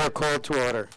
are called to order.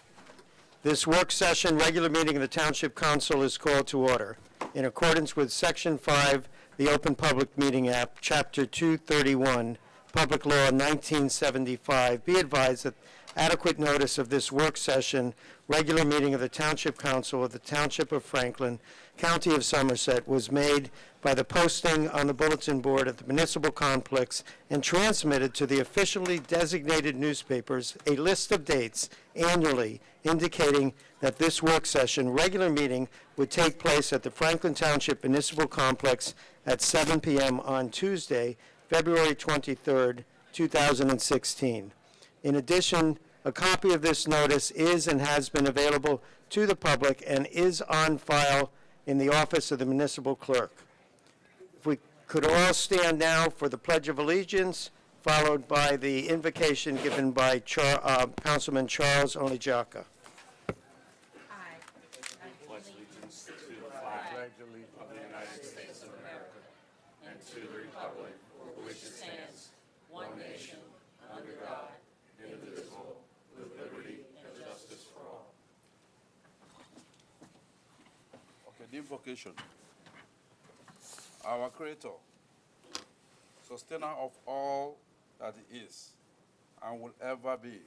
This work session, regular meeting of the Township Council is called to order. In accordance with Section 5, the Open Public Meeting Act, Chapter 231, Public Law 1975, be advised that adequate notice of this work session, regular meeting of the Township Council of the Township of Franklin, County of Somerset, was made by the posting on the bulletin board at the municipal complex and transmitted to the officially designated newspapers a list of dates annually indicating that this work session, regular meeting, would take place at the Franklin Township Municipal Complex at 7 p.m. on Tuesday, February 23rd, 2016. In addition, a copy of this notice is and has been available to the public and is on file in the office of the municipal clerk. If we could all stand now for the Pledge of Allegiance, followed by the invocation given by Councilman Charles Onijaka. Pledge allegiance to the flag of the United States of America and to the republic for which it stands, one nation, under God, indivisible, with liberty and justice for all. Okay, the invocation. Our Creator, sustainer of all that He is and will ever be,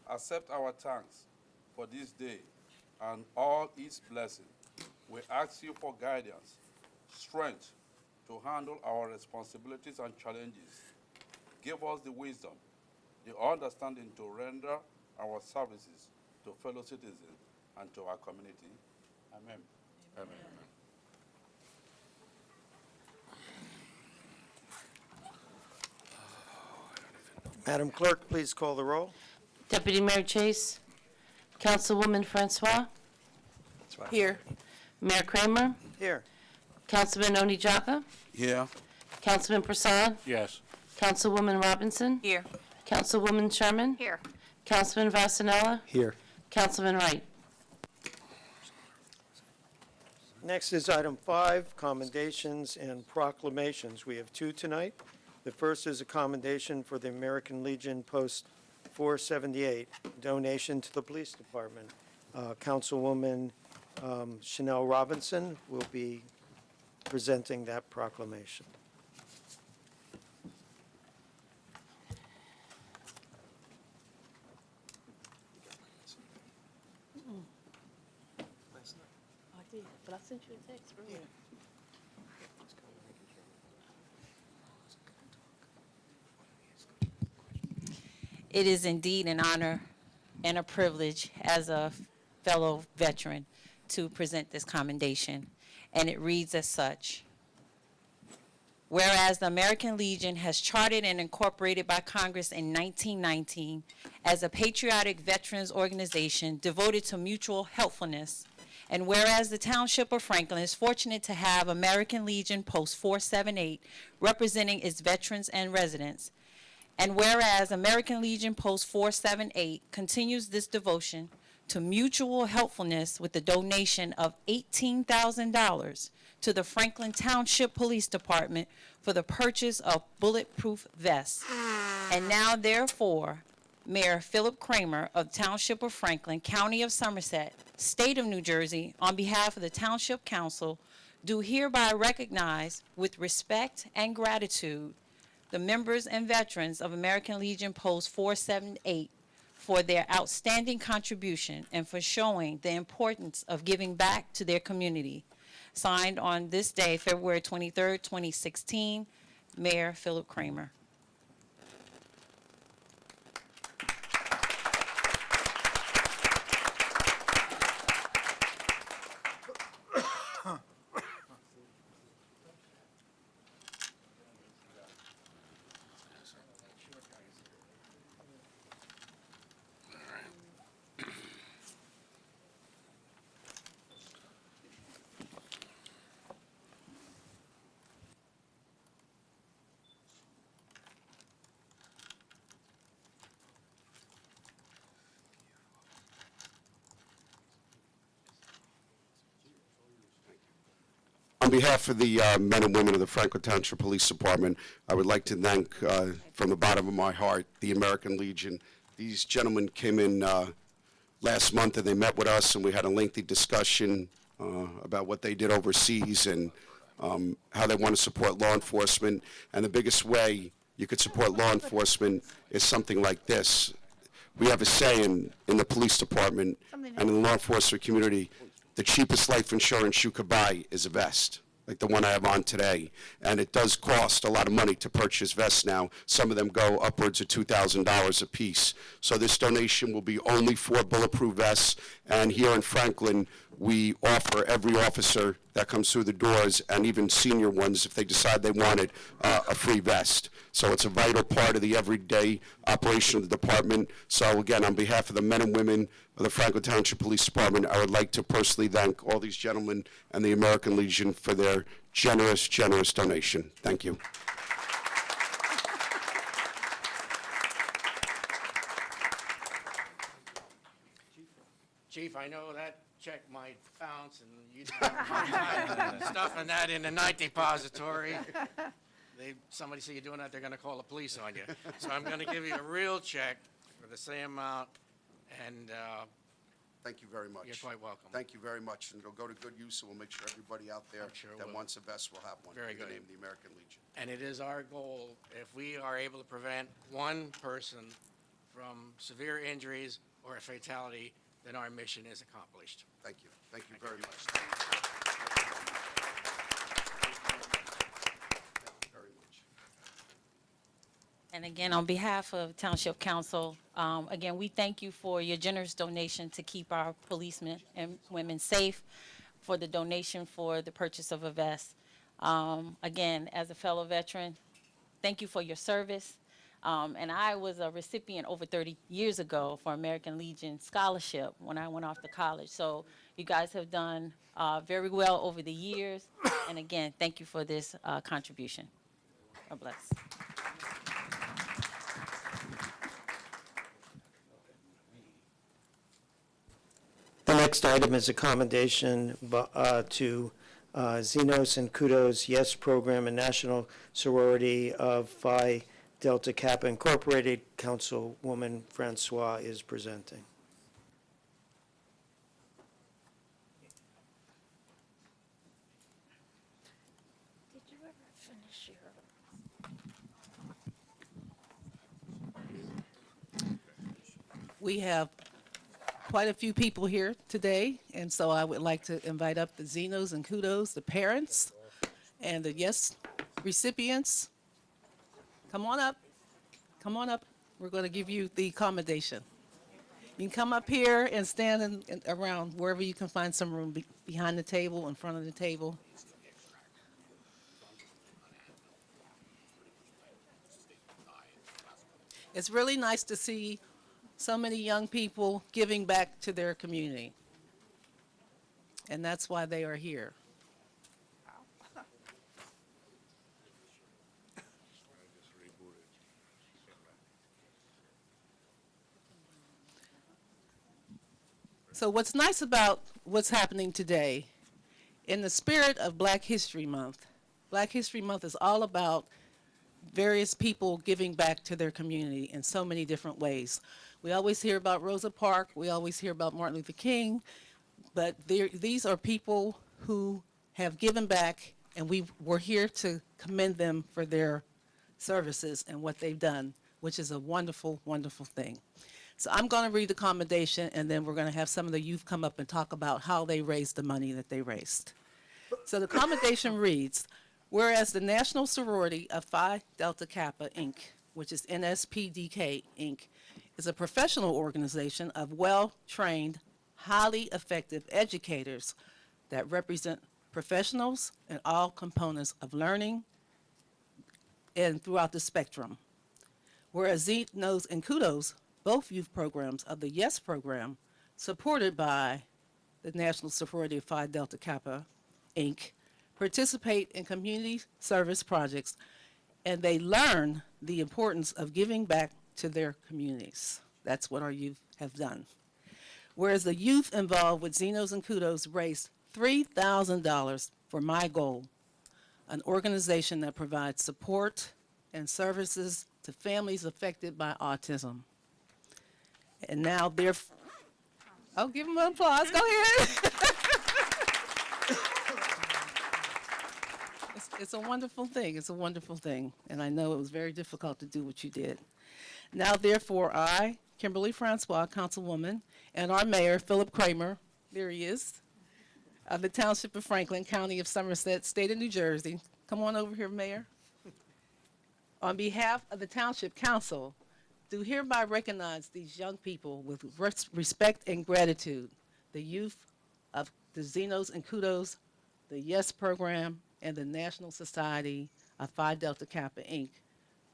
accept our thanks for this day and all its blessings. We ask you for guidance, strength to handle our responsibilities and challenges. Give us the wisdom, the understanding to render our services to fellow citizens and to our community. Amen. Amen. Madam Clerk, please call the roll. Deputy Mayor Chase. Councilwoman Francois. Here. Mayor Kramer. Here. Councilman Onijaka. Here. Councilman Prasad. Yes. Councilwoman Robinson. Here. Councilwoman Sherman. Here. Councilman Vasanella. Here. Councilman Wright. Next is item 5, commendations and proclamations. We have 2 tonight. The first is a commendation for the American Legion Post 478, donation to the police department. Councilwoman Chanel Robinson will be presenting that proclamation. I did, but I sent you a text earlier. It is indeed an honor and a privilege as a fellow veteran to present this commendation, and it reads as such. Whereas the American Legion has chartered and incorporated by Congress in 1919 as a patriotic veterans organization devoted to mutual helpfulness, and whereas the Township of Franklin is fortunate to have American Legion Post 478 representing its veterans and residents, and whereas American Legion Post 478 continues this devotion to mutual helpfulness with the donation of $18,000 to the Franklin Township Police Department for the purchase of bulletproof vests. And now, therefore, Mayor Philip Kramer of Township of Franklin, County of Somerset, State of New Jersey, on behalf of the Township Council, do hereby recognize with respect and gratitude the members and veterans of American Legion Post 478 for their outstanding contribution and for showing the importance of giving back to their community. Signed on this day, February 23rd, 2016, Mayor Philip Kramer. On behalf of the men and women of the Franklin Township Police Department, I would like to thank, from the bottom of my heart, the American Legion These gentlemen came in last month, and they met with us, and we had a lengthy discussion about what they did overseas and how they want to support law enforcement. And the biggest way you could support law enforcement is something like this. We have a saying in the police department and in the law enforcement community, the cheapest life insurance you could buy is a vest, like the one I have on today. And it does cost a lot of money to purchase vests now. Some of them go upwards of $2,000 a piece. So this donation will be only for bulletproof vests. And here in Franklin, we offer every officer that comes through the doors, and even senior ones, if they decide they want it, a free vest. So it's a vital part of the everyday operation of the department. So again, on behalf of the men and women of the Franklin Township Police Department, I would like to personally thank all these gentlemen and the American Legion for their generous, generous donation. Thank you. Chief, I know that check might bounce and you don't stuffing that in the night depository. Somebody see you doing that, they're gonna call the police on you. So I'm gonna give you a real check for the same amount, and Thank you very much. you're quite welcome. Thank you very much, and it'll go to good use, and we'll make sure everybody out there sure that will. wants a vest will have one. Very in the good. name of the American Legion. And it is our goal, if we are able to prevent one person from severe injuries or a fatality, then our mission is accomplished. Thank you. Thank you very much. Very much. And again, on behalf of Township Council, again, we thank you for your generous donation to keep our policemen and women safe, for the donation for the purchase of a vest. Again, as a fellow veteran, thank you for your service. And I was a recipient over 30 years ago for American Legion Scholarship when I went off to college. So you guys have done very well over the years. And again, thank you for this contribution. God bless. The next item is a commendation to Xenos and Kudos Yes Program and National Sorority of Phi Delta Kappa Incorporated. Councilwoman Francois is presenting. Did you ever finish your? We have quite a few people here today, and so I would like to invite up the Xenos and Kudos, the parents, and the Yes recipients. Come on up. Come on up. We're going to give you the commendation. You can come up here and stand around wherever you can find some room, behind the table, in front of the table. It's really nice to see so many young people giving back to their community. And that's why they are here. So what's nice about what's happening today, in the spirit of Black History Month is all about various people giving back to their community in so many different ways. We always hear about Rosa Parks, we always hear about Martin Luther King, but these are people who have given back, and we're here to commend them for their services and what they've done, which is a wonderful, wonderful thing. So I'm going to read the commendation, and then we're going to have some of the youth come up and talk about how they raised the money that they raised. So the commendation reads, whereas the National Sorority of Phi Delta Kappa, Inc., which is NSPDK, Inc., is a professional organization of well-trained, highly effective educators that represent professionals in all components of learning and throughout the spectrum. Whereas Xenos and Kudos, both youth programs of the YES program, supported by the National Sorority of Phi Delta Kappa, Inc., participate in community service projects, and they learn the importance of giving back to their communities. That's what our youth have done. Whereas the youth involved with Xenos and Kudos raised $3,000 for My Goal, an organization that provides support and services to families affected by autism. And now they're, oh, give them an applause, go ahead. It's a wonderful thing, it's a wonderful thing. And I know it was very difficult to do what you did. Now therefore, I, Kimberly Francois, Councilwoman, and our Mayor, Philip Kramer, there he is, of the Township of Franklin, County of Somerset, State of New Jersey. Come on over here, Mayor. On behalf of the Township Council, do hereby recognize these young people with respect and gratitude, the youth of the Zenos and Kudos, the YES program, and the National Society of Phi Delta Kappa, Inc.,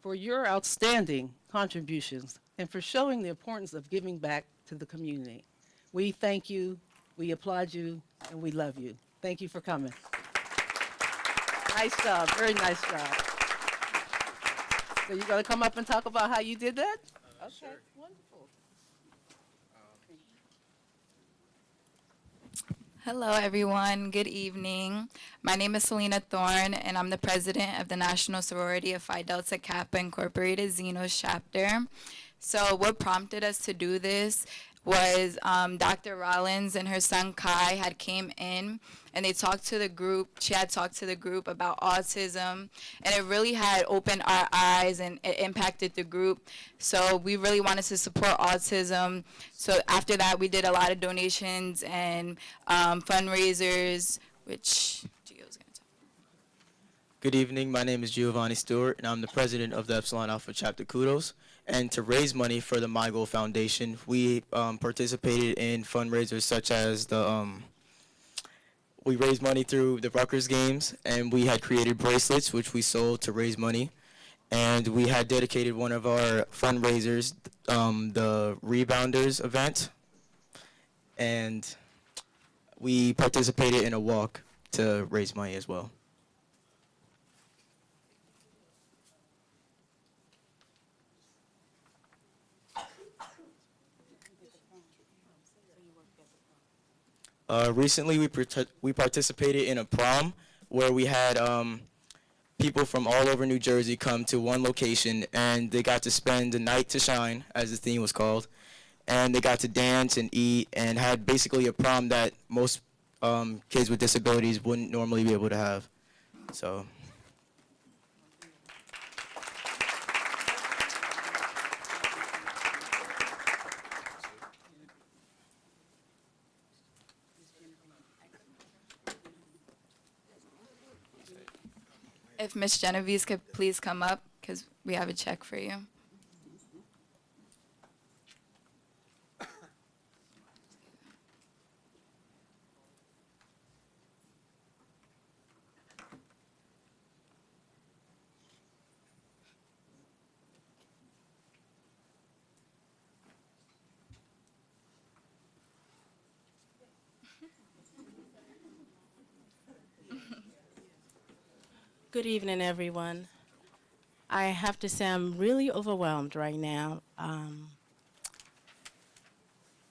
for your outstanding contributions and for showing the importance of giving back to the community. We thank you, we applaud you, and we love you. Thank you for coming. Nice job, very nice job. So you're going to come up and talk about how you did that? Okay, Sure. wonderful. Hello, everyone. Good evening. My name is Selena Thorne, and I'm the president of the National Sorority of Phi Delta Kappa Incorporated Xenos chapter. So what prompted us to do this was Dr. Rollins and her son Kai had came in and they talked to the group. She had talked to the group about autism, and it really had opened our eyes and it impacted the group. So we really wanted to support autism. So after that, we did a lot of donations and fundraisers, which Gio's going to talk. Good evening. My name is Giovanni Stewart, and I'm the president of the Epsilon Alpha Chapter Kudos. And to raise money for the My Goal Foundation, we participated in fundraisers such as we raised money through the Rutgers games, and we had created bracelets, which we sold to raise money. And we had dedicated one of our fundraisers, the Rebounders event, and we participated in a walk to raise money as well. Recently, we participated in a prom where we had people from all over New Jersey come to one location, and they got to spend the night to shine, as the theme was called, and they got to dance and eat and had basically a prom that most kids with disabilities wouldn't normally be able to have. So. If Miss Genevieve could please come up, because we have a check for you. Good evening, everyone. I have to say I'm really overwhelmed right now. There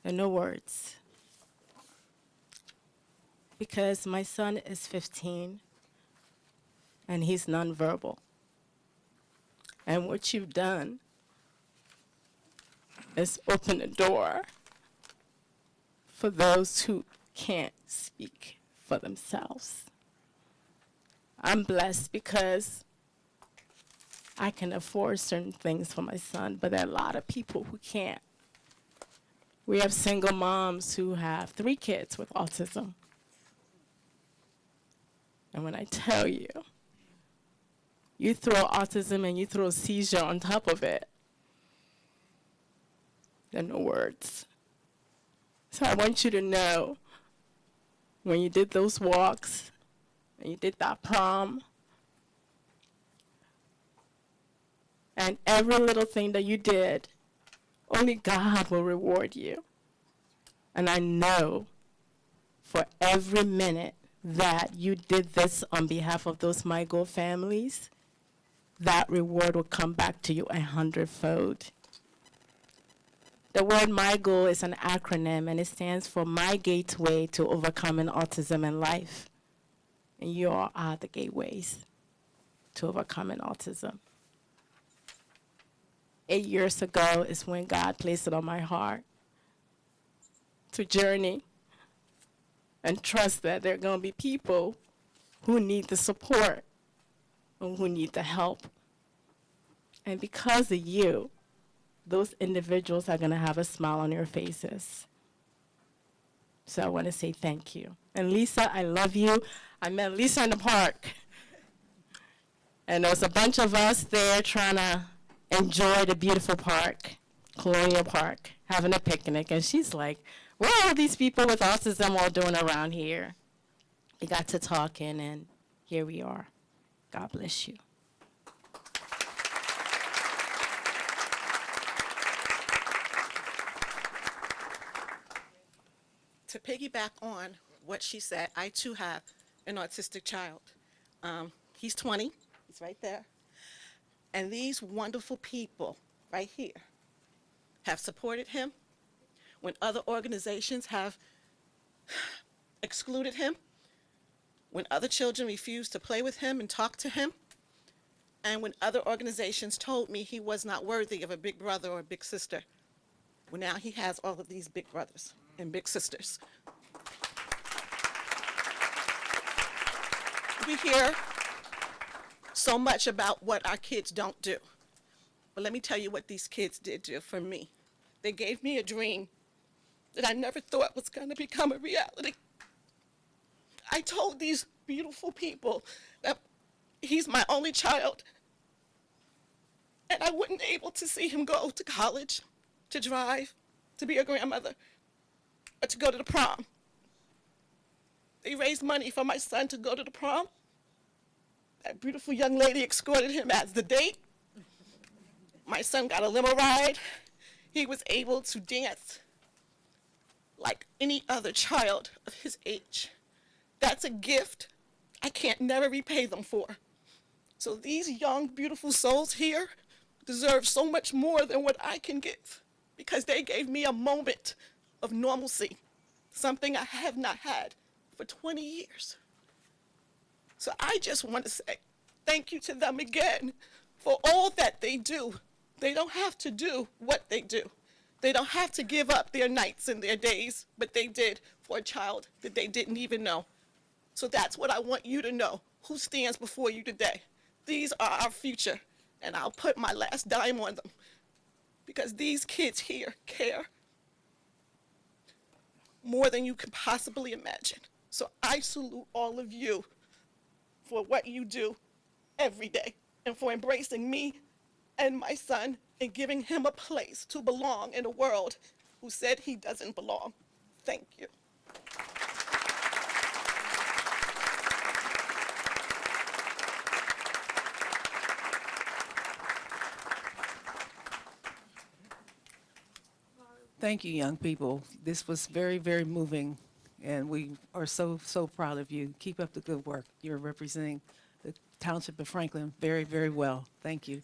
are no words. Because my son is 15 and he's nonverbal. And what you've done is open a door for those who can't speak for themselves. I'm blessed because I can afford certain things for my son, but there are a lot of people who can't. We have single moms who have 3 kids with autism. And when I tell you, you throw autism and you throw a seizure on top of it, there are no words. So I want you to know, when you did those walks, and you did that prom, and every little thing that you did, only God will reward you. And I know for every minute that you did this on behalf of those My Goal families, that reward will come back to you 100-fold. The word My Goal is an acronym, and it stands for My Gateway to Overcoming Autism in Life. And you all are the gateways to overcoming autism. 8 years ago is when God placed it on my heart to journey and trust that there are going to be people who need the support and who need the help. And because of you, those individuals are going to have a smile on their faces. So I want to say thank you. And Lisa, I love you. I met Lisa in the park. And there was a bunch of us there trying to enjoy the beautiful park, Colonial Park, having a picnic. And she's like, what are all these people with autism all doing around here? We got to talking, and here we are. God bless you. To piggyback on what she said, I too have an autistic child. He's 20, he's right there. And these wonderful people right here have supported him when other organizations have excluded him, when other children refused to play with him and talk to him, and when other organizations told me he was not worthy of a big brother or a big sister. Well, now he has all of these big brothers and big sisters. We hear so much about what our kids don't do. But let me tell you what these kids did do for me. They gave me a dream that I never thought was going to become a reality. I told these beautiful people that he's my only child, and I wasn't able to see him go to college, to drive, to be a grandmother, or to go to the prom. They raised money for my son to go to the prom. That beautiful young lady escorted him as the date. My son got a limo ride. He was able to dance like any other child of his age. That's a gift I can't never repay them for. So these young, beautiful souls here deserve so much more than what I can give, because they gave me a moment of normalcy, something I have not had for 20 years. So I just want to say thank you to them again for all that they do. They don't have to do what they do. They don't have to give up their nights and their days, but they did for a child that they didn't even know. So that's what I want you to know, who stands before you today. These are our future, and I'll put my last dime on them, because these kids here care more than you can possibly imagine. So I salute all of you for what you do every day, and for embracing me and my son and giving him a place to belong in a world who said he doesn't belong. Thank you. Thank you, young people. This was very, very moving, and we are so, so proud of you. Keep up the good work. You're representing the Township of Franklin very, very well. Thank you.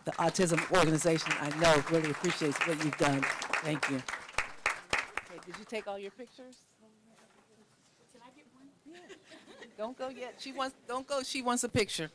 The Autism Organization, I know, really appreciates what you've done. Thank you. Okay, did you take all your pictures? Can I get one? Yeah. Don't go yet. Don't go. She wants a picture.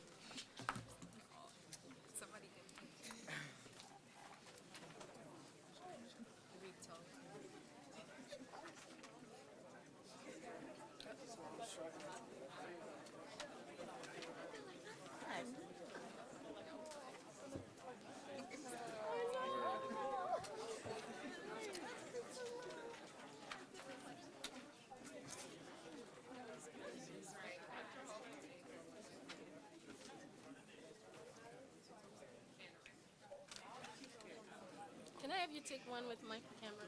Can I have you take one with my camera?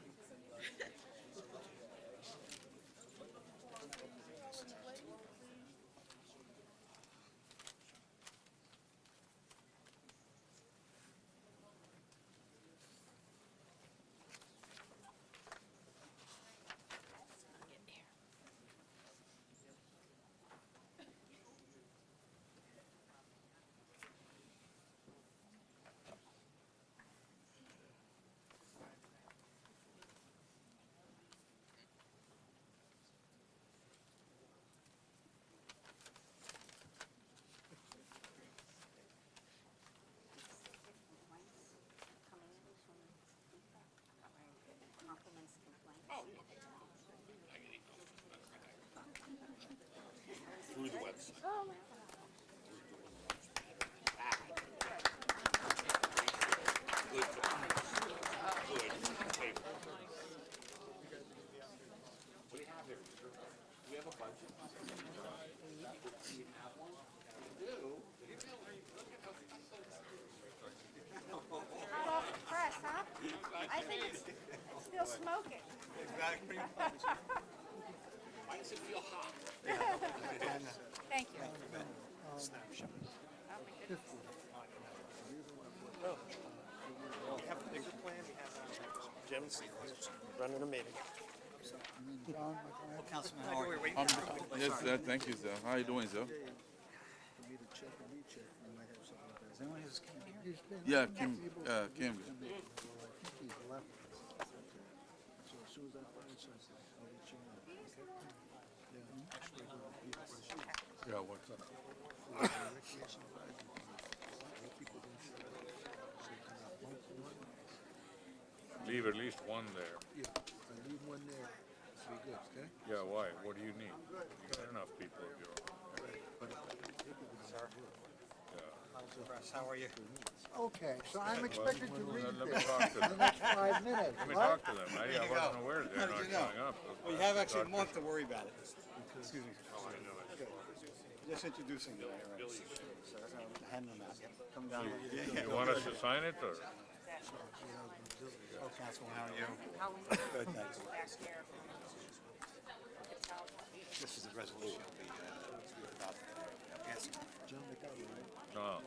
Hot off the press, huh? I think it's still smoking. Why does it feel hot? Thank you. We have a bigger plan. We have Jim's running a meeting. Councilman, how are you? Yes, sir. Thank you, sir. How are you doing, sir? Is anyone who's came here? Yeah, Kim. Kim. Yeah, what's up? Leave at least one there. Yeah, I leave one there. Be good, okay? Yeah, why? What do you need? You got enough people of your own. How are you? Okay, so I'm expected to read Let me this talk to in the them. next 5 minutes, Let me right? talk to them. I wasn't aware they're not showing up. Well, you have actually a month to worry about it. Excuse me. Oh, I know it. Just introducing you. Sir, hand them out. Come down. You want us to sign it, or? Oh, Councilman, how are you? Good, thanks. This is the resolution will be about passing. No.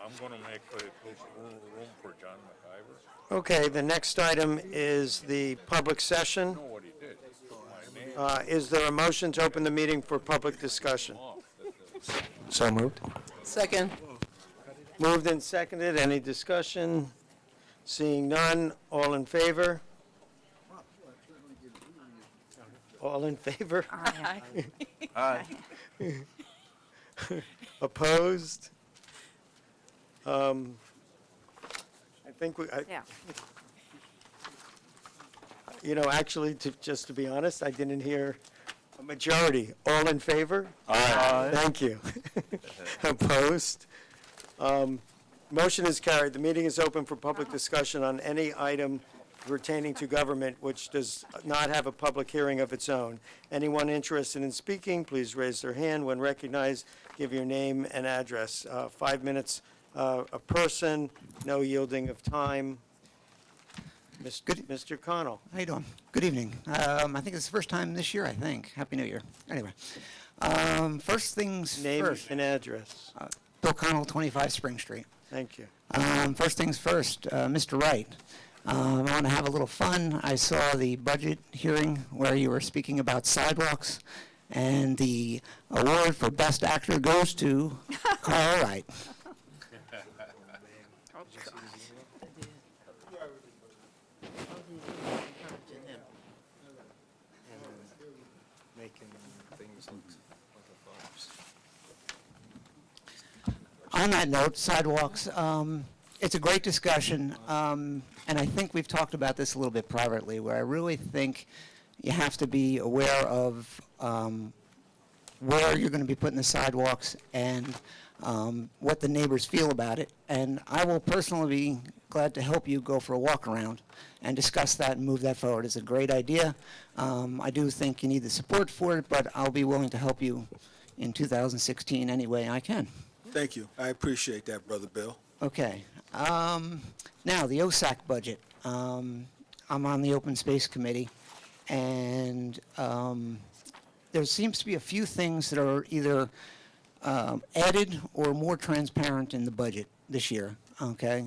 I'm gonna make room for John McIver. Okay, the next item is the public session. I know what he did. My name. Is there a motion to open the meeting for public discussion? So moved. Second. Moved and seconded. Any discussion? Seeing none. All in favor? All in favor? Hi. Opposed? I think actually, just to be honest, I didn't hear a majority. All in favor? Aye. Thank you. Opposed? Motion is carried. The meeting is open for public discussion on any item pertaining to government which does not have a public hearing of its own. Anyone interested in speaking, please raise their hand. When recognized, give your name and address. 5 minutes a person, no yielding of time. Mr. Connell. How you doing? Good evening. I think it's the first time this year, I think. Happy New Year. Anyway, first things Name first. and address. Bill Connell, 25 Spring Street. Thank you. First things first, Mr. Wright. I want to have a little fun. I saw the budget hearing where you were speaking about sidewalks, and the award for Best Actor goes to Carl Wright. On that note, sidewalks, it's a great discussion, and I think we've talked about this a little bit privately, where I really think you have to be aware of where you're going to be putting the sidewalks and what the neighbors feel about it. And I will personally be glad to help you go for a walk around and discuss that and move that forward. It's a great idea. I do think you need the support for it, but I'll be willing to help you in 2016 any way I can. Thank you. I appreciate that, Brother Bill. Okay. Now, the OSAC budget. I'm on the Open Space Committee, and there seems to be a few things that are either added or more transparent in the budget this year. Okay.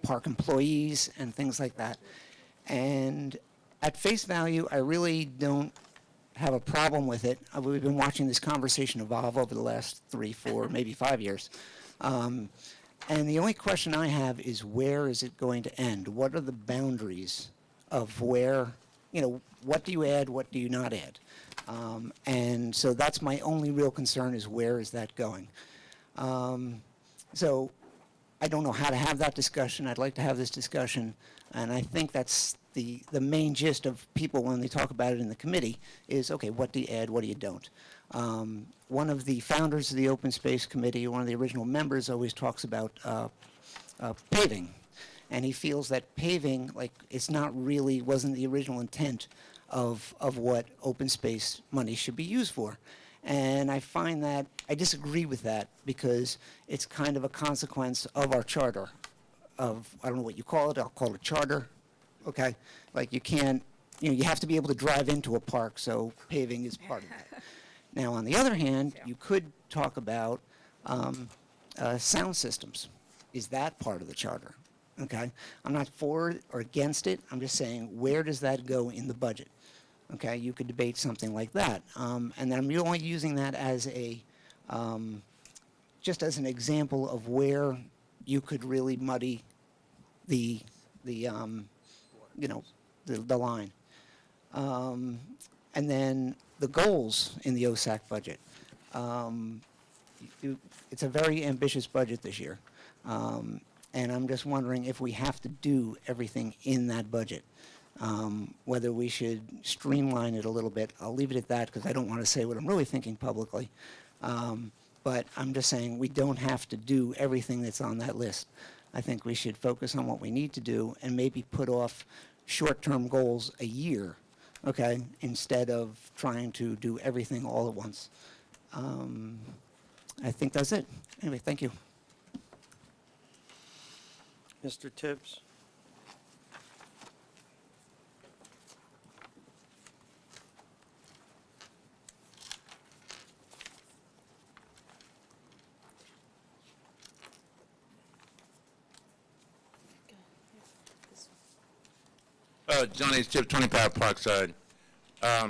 Park employees and things like that. And at face value, I really don't have a problem with it. We've been watching this conversation evolve over the last 3, 4, maybe 5 years. And the only question I have is, where is it going to end? What are the boundaries of where, what do you add, what do you not add? And so that's my only real concern, is where is that going? So I don't know how to have that discussion. I'd like to have this discussion, and I think that's the main gist of people when they talk about it in the committee is, okay, what do you add, what do you don't? One of the founders of the Open Space Committee, one of the original members, always talks about paving, and he feels that paving, like, it's not really, wasn't the original intent of what open space money should be used for. And I find that, I disagree with that because it's kind of a consequence of our charter of, I don't know what you call it, I'll call it charter, okay? Like you can't, you have to be able to drive into a park, so paving is part of that. Now, on the other hand, you could talk about sound systems. Is that part of the charter? Okay? I'm not for or against it. I'm just saying, where does that go in the budget? Okay? You could debate something like that. And then I'm only using that as a, just as an example of where you could really muddy the line. And then the goals in the OSAC budget. It's a very ambitious budget this year. And I'm just wondering if we have to do everything in that budget, whether we should streamline it a little bit. I'll leave it at that because I don't want to say what I'm really thinking publicly. But I'm just saying we don't have to do everything that's on that list. I think we should focus on what we need to do and maybe put off short-term goals a year, okay, instead of trying to do everything all at once. I think that's it. Anyway, thank you. Mr. Tibbs? Johnny Chip, 25 Parkside. A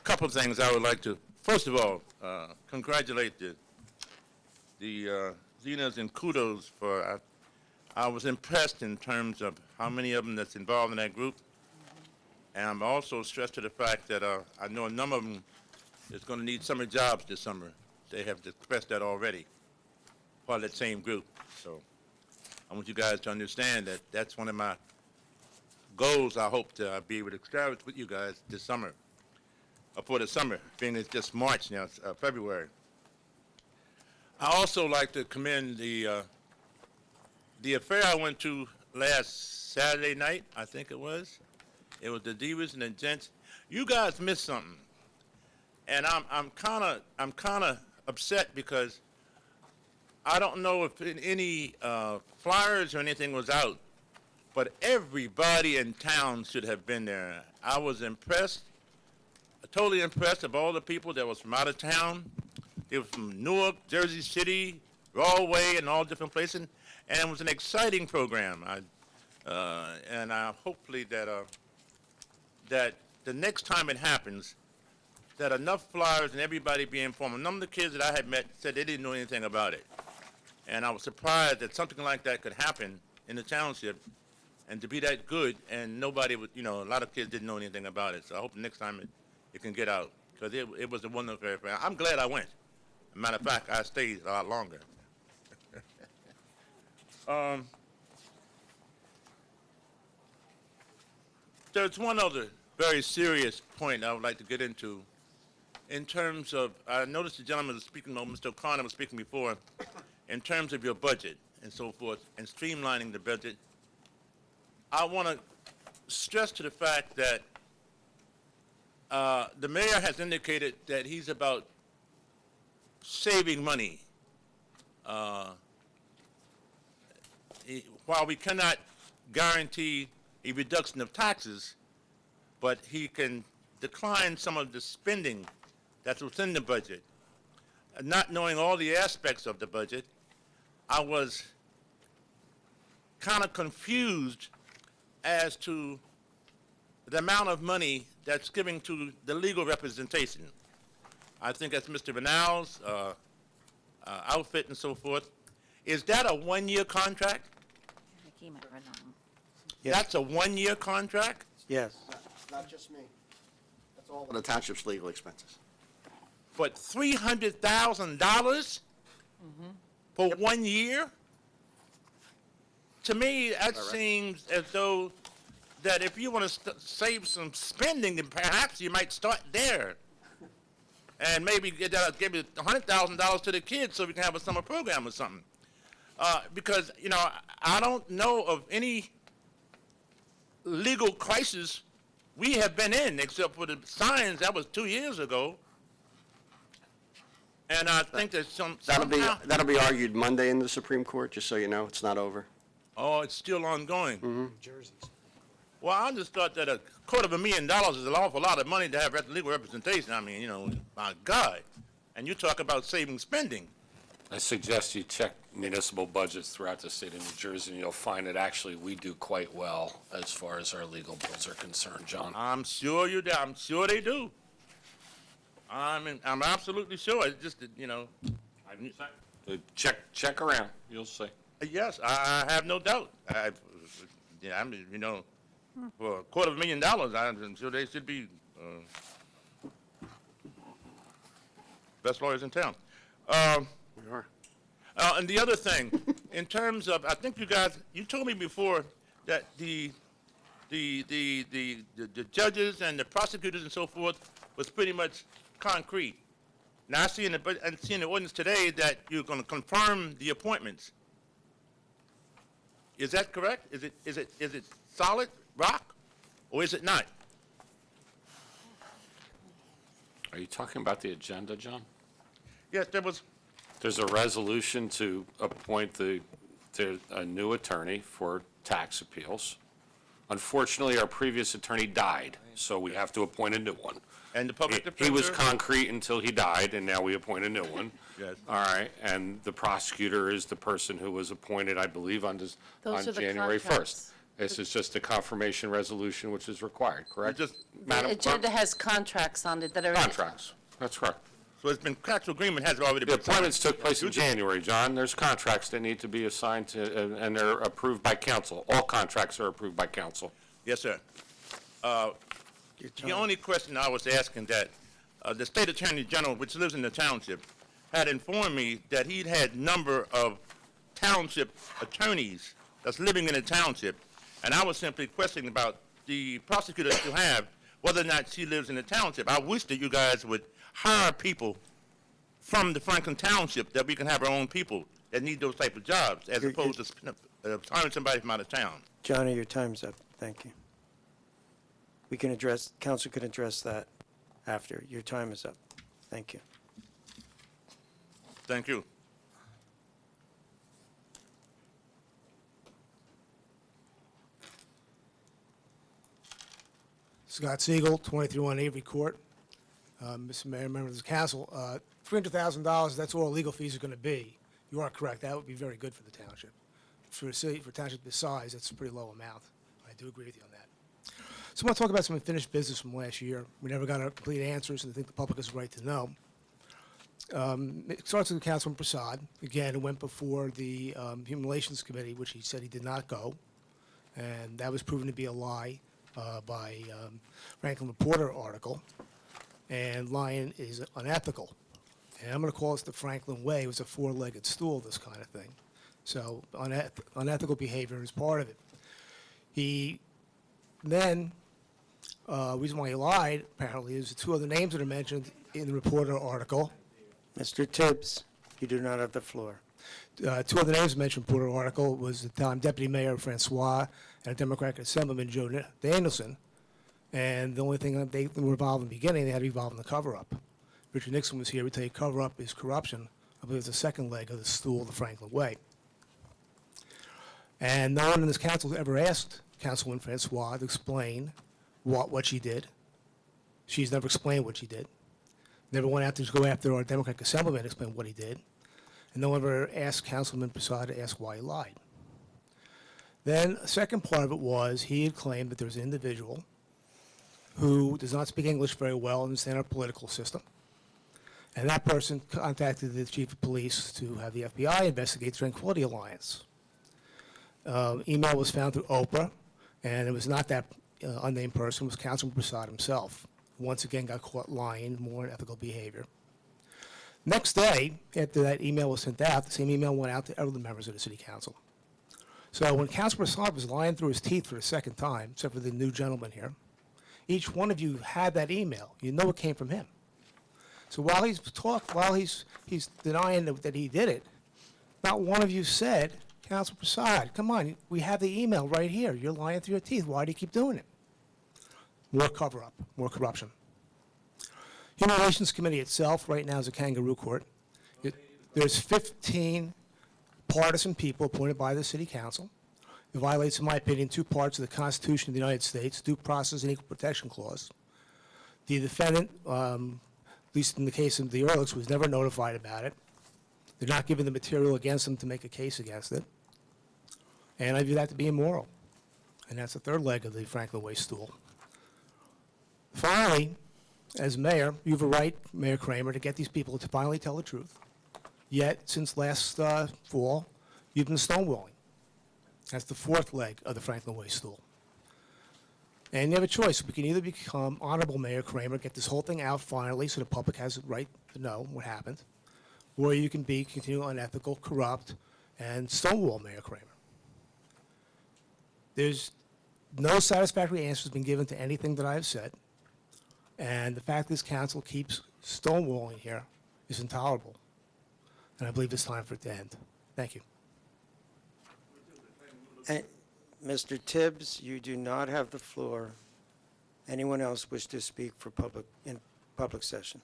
couple of things I would like to, first of all, congratulate the Zenas and kudos for, I was impressed in terms of how many of them that's involved in that group. And I'm also stressed to the fact that I know a number of them is going to need summer jobs this summer. They have expressed that already, part of that same group. So I want you guys to understand that that's one of my goals I hope to be able to establish with you guys this summer, for the summer, being it's just March now, it's February. I also like to commend the affair I went to last Saturday night, I think it was. It was the Divas and the Gents. You guys missed something, and I'm kind of upset because I don't know if any flyers or anything was out, but everybody in town should have been there. I was impressed, totally impressed of all the people that was from out of town. They were from Newark, Jersey City, Galway, and all different places. And it was an exciting program. And hopefully that the next time it happens, that enough flyers and everybody be informed. None of the kids that I had met said they didn't know anything about it. And I was surprised that something like that could happen in the township and to be that good, and nobody would, a lot of kids didn't know anything about it. So I hope next time it can get out, because it was a wonderful affair. I'm glad I went. As a matter of fact, I stayed a lot longer. There's one other very serious point I would like to get into in terms of, I noticed the gentleman was speaking, Mr. O'Connor was speaking before, in terms of your budget and so forth, and streamlining the budget. I want to stress to the fact that the mayor has indicated that he's about saving money. While we cannot guarantee a reduction of taxes, but he can decline some of the spending that's within the budget. Not knowing all the aspects of the budget, I was kind of confused as to the amount of money that's given to the legal representation. I think that's Mr. Vinal's outfit and so forth. Is that a one-year contract? Yes. That's a one-year contract? Yes. Not just me. That's all of the township's legal expenses. But $300,000? for 1 year? To me, that seems as though that if you want to save some spending, then perhaps you might start there. And maybe give $100,000 to the kids so we can have a summer program or something. Because, you know, I don't know of any legal crisis we have been in, except for the signs. That was 2 years ago. And I think there's That'll be argued Monday in the Supreme Court, just so you know. It's not over. Oh, it's still ongoing. Mm-hmm. Well, I just thought that $250,000 is an awful lot of money to have legal representation. I mean, you know, my God. And you talk about saving spending. I suggest you check municipal budgets throughout the state of New Jersey, and you'll find that actually we do quite well as far as our legal bills are concerned, John. I'm sure you do. I'm sure they do. I'm absolutely sure. It's just that, you know. Check around. You'll see. Yes, I have no doubt. I mean, you know, for $250,000, I'm sure they should be best lawyers in town. We are. And the other thing, in terms of, I think you told me before that the judges and the prosecutors and so forth was pretty much concrete. Now I see in the ordinance today that you're going to confirm the appointments. Is that correct? Is it solid rock, or is it not? Are you talking about the agenda, John? Yes, There's a resolution to appoint a new attorney for tax appeals. Unfortunately, our previous attorney died, so we have to appoint a new one. And the public defender? He was concrete until he died, and now we appoint a new one. Yes. All right, and the prosecutor is the person who was appointed, I believe, on Those are the January 1st. contracts. This is just a confirmation resolution which is required, correct? The agenda has contracts on it that are. Contracts, that's correct. So it's been, contractual agreement has already The been signed. appointments took place in January, John. There's contracts that need to be assigned to, and they're approved by council. All contracts are approved by council. Yes, sir. The only question I was asking that the state attorney general, which lives in the township, had informed me that he'd had number of township attorneys that's living in the township, and I was simply questioning about the prosecutor that you have, whether or not she lives in the township. I wish that you guys would hire people from the Franklin Township, that we can have our own people that need those type of jobs, as opposed to hiring somebody from out of town. Johnny, your time's up. Thank you. Council can address that after. Your time is up. Thank you. Thank you. Scott Siegel, 2301 Avery Court. Mr. Mayor, members of the council, $300,000, that's all legal fees are going to be. You are correct. That would be very good for the township. For a city, for a township this size, that's a pretty low amount. I do agree with you on that. So I want to talk about some unfinished business from last year. We never got our complete answers, and I think the public has a right to know. It starts with Councilman Prasad. Again, it went before the Human Relations Committee, which he said he did not go, and that was proven to be a lie by Franklin Reporter article. And lying is unethical. And I'm going to call this the Franklin way. It was a four-legged stool, this kind of thing. So unethical behavior is part of it. He then, reason why he lied, apparently, is the two other names that are mentioned in the Reporter article. Mr. Tibbs, you do not have the floor. Two other names mentioned in the Reporter article was the time Deputy Mayor Francois and a Democratic Assemblyman Joe Danielson. And the only thing that they were involved in the beginning, they had to be involved in the cover-up. Richard Nixon was here. We tell you cover-up is corruption. I believe it's the second leg of the stool, the Franklin way. And no one in this council has ever asked Councilwoman Francois to explain what she did. She's never explained what she did. Never went out to go after our Democratic Assemblyman to explain what he did. And no one ever asked Councilman Prasad to ask why he lied. Then a second part of it was he had claimed that there was an individual who does not speak English very well, understand our political system. And that person contacted the chief of police to have the FBI investigate the Tranquility Alliance. Email was found through Oprah, and it was not that unnamed person, it was Councilman Prasad himself, who once again got caught lying, more unethical behavior. Next day, after that email was sent out, the same email went out to other members of the city council. So when Councilor Prasad was lying through his teeth for the second time, except for the new gentleman here, each one of you had that email. You know it came from him. So while he's denying that he did it, not one of you said, Councilor Prasad, come on, we have the email right here. You're lying through your teeth. Why do you keep doing it? More cover-up, more corruption. Human Relations Committee itself right now is a kangaroo court. There's 15 partisan people appointed by the city council. It violates, in my opinion, two parts of the Constitution of the United States, due process and equal protection clause. The defendant, at least in the case of the Ehrlichs, was never notified about it. They're not given the material against them to make a case against it. And I view that to be immoral. And that's the third leg of the Franklin Way stool. Finally, as mayor, you have a right, Mayor Kramer, to get these people to finally tell the truth. Yet, since last fall, you've been stonewalling. That's the fourth leg of the Franklin Way stool. And you have a choice. We can either become Honorable Mayor Kramer, get this whole thing out finally so the public has the right to know what happened, or you can be continually unethical, corrupt, and stonewall Mayor Kramer. There's no satisfactory answer has been given to anything that I've said. And the fact this council keeps stonewalling here is intolerable. And I believe it's time for it to end. Thank you. Mr. Tibbs, you do not have the floor. Anyone else wish to speak for in public session?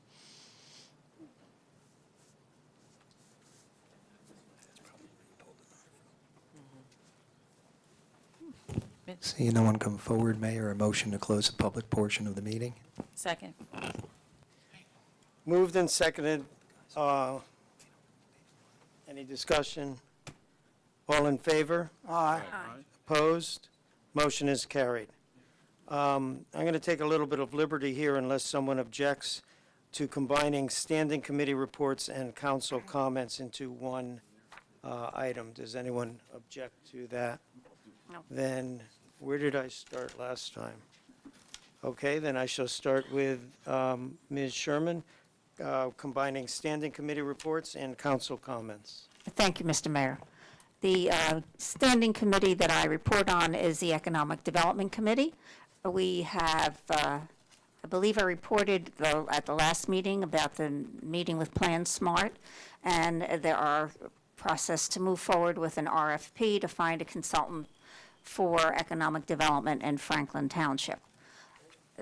Seeing no one come forward, Mayor, a motion to close the public portion of the meeting. Second. Moved and seconded. Any discussion? All in favor? Aye. Opposed? Motion is carried. I'm going to take a little bit of liberty here unless someone objects to combining standing committee reports and council comments into one item. Does anyone object to that? No. Then where did I start last time? Okay, then I shall start with Ms. Sherman, combining standing committee reports and council comments. Thank you, Mr. Mayor. The standing committee that I report on is the Economic Development Committee. We have, I believe I reported at the last meeting about the meeting with Plan Smart, and there are process to move forward with an RFP to find a consultant for economic development in Franklin Township.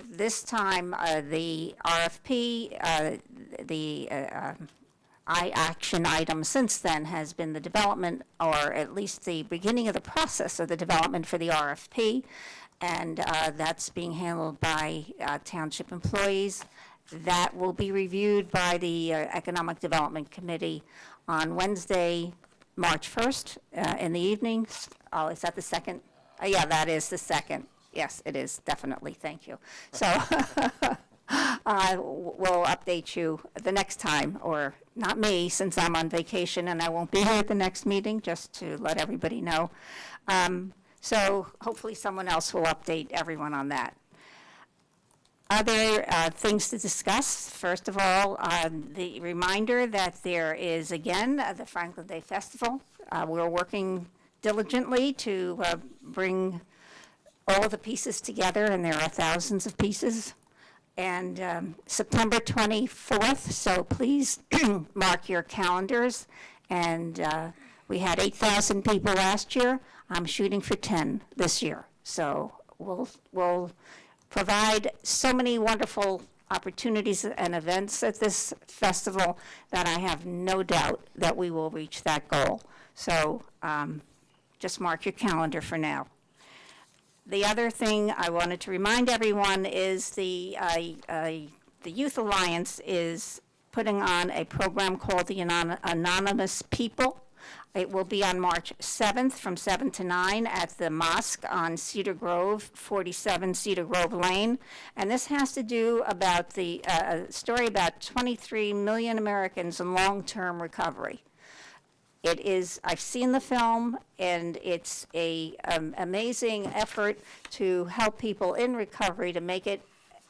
This time, the RFP, action item since then has been the development, or at least the beginning of the process of the development for the RFP, and that's being handled by township employees. That will be reviewed by the Economic Development Committee on Wednesday, March 1st in the evening. Oh, is that the second? Yeah, that is the second. Yes, it is, definitely. Thank you. So we'll update you the next time, or not me, since I'm on vacation and I won't be here at the next meeting, just to let everybody know. So hopefully someone else will update everyone on that. Other things to discuss. First of all, the reminder that there is, again, the Franklin Day Festival. We're working diligently to bring all of the pieces together, and there are thousands of pieces. And September 24th, so please mark your calendars. And we had 8,000 people last year. I'm shooting for 10 this year. So we'll provide so many wonderful opportunities and events at this festival that I have no doubt that we will reach that goal. So just mark your calendar for now. The other thing I wanted to remind everyone is the Youth Alliance is putting on a program called the Anonymous People. It will be on March 7th from 7 to 9 at the mosque on Cedar Grove, 47 Cedar Grove Lane. And this has to do about the story about 23 million Americans in long-term recovery. It is, I've seen the film, and it's a amazing effort to help people in recovery to make it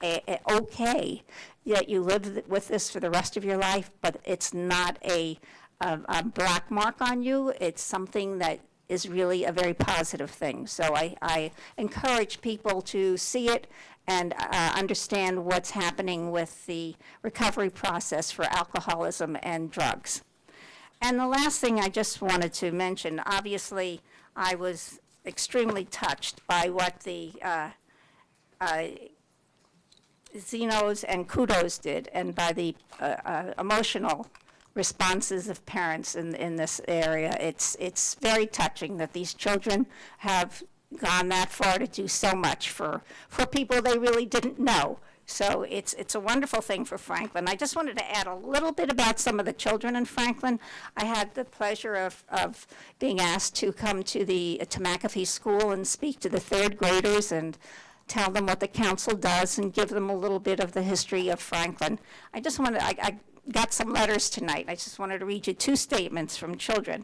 okay that you live with this for the rest of your life, but it's not a black mark on you. It's something that is really a very positive thing. So I encourage people to see it and understand what's happening with the recovery process for alcoholism and drugs. And the last thing I just wanted to mention, obviously, I was extremely touched by what the Zenos and Kudos did, and by the emotional responses of parents in this area. It's very touching that these children have gone that far to do so much for people they really didn't know. So it's a wonderful thing for Franklin. I just wanted to add a little bit about some of the children in Franklin. I had the pleasure of being asked to come to McAfee School and speak to the third graders and tell them what the council does and give them a little bit of the history of Franklin. I got some letters tonight. I just wanted to read you two statements from children.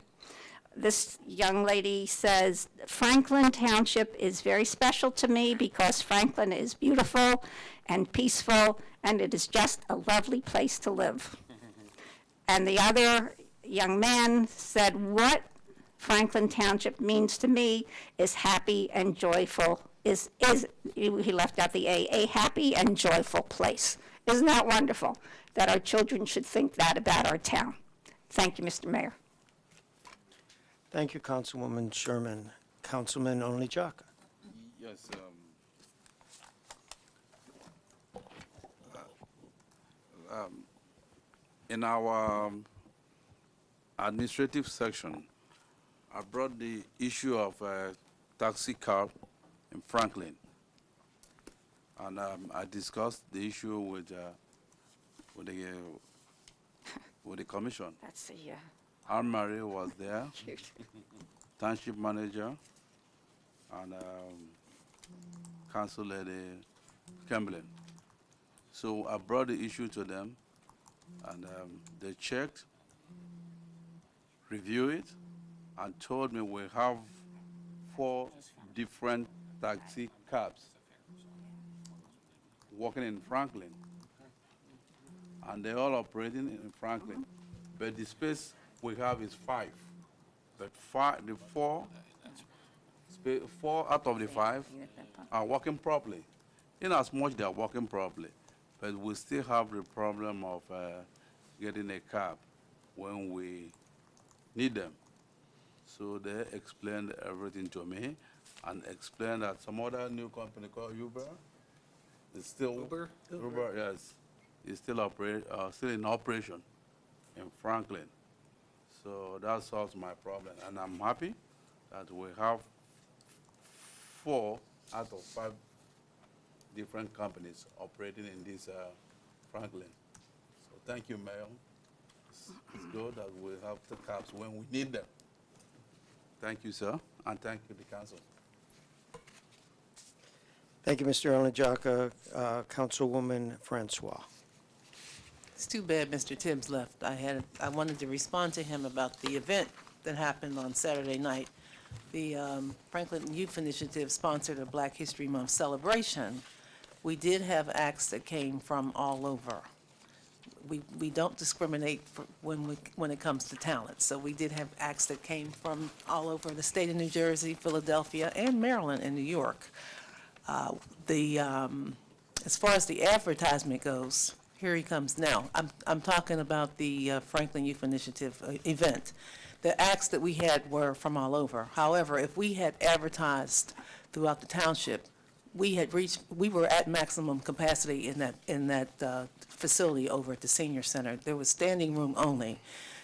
This young lady says, Franklin Township is very special to me because Franklin is beautiful and peaceful, and it is just a lovely place to live. And the other young man said, what Franklin Township means to me is happy and joyful, he left out the a happy and joyful place. Isn't that wonderful that our children should think that about our town? Thank you, Mr. Mayor. Thank you, Councilwoman Sherman. Councilman Only Jaka. Yes. In our administrative section, I brought the issue of taxi cab in Franklin, and I discussed the issue with the commission. That's the Anne-Marie was there, cute. Township manager, and Council Lady Kemblin. So I brought the issue to them, and they checked, reviewed it, and told me we have 4 different taxi cabs working in Franklin, and they're all operating in Franklin. But the space we have is 5. But 4 out of the 5 are working properly. In as much they are working properly, but we still have the problem of getting a cab when we need them. So they explained everything to me and explained that some other new company called Uber is still Uber, yes, is still still in operation in Franklin. So that solves my problem, and I'm happy that we have 4 out of 5 different companies operating in this Franklin. So thank you, Mayor. It's good that we have the cabs when we need them. Thank you, sir, and thank you, the council. Thank you, Mr. Only Jaka. Councilwoman Francois. It's too bad Mr. Tibbs left. I wanted to respond to him about the event that happened on Saturday night. The Franklin Youth Initiative sponsored a Black History Month celebration. We did have acts that came from all over. We don't discriminate when it comes to talent. So we did have acts that came from all over the state of New Jersey, Philadelphia, and Maryland and New York. As far as the advertisement goes, here he comes now. I'm talking about the Franklin Youth Initiative event. The acts that we had were from all over. However, if we had advertised throughout the township, we were at maximum capacity in that facility over at the senior center. There was standing room only.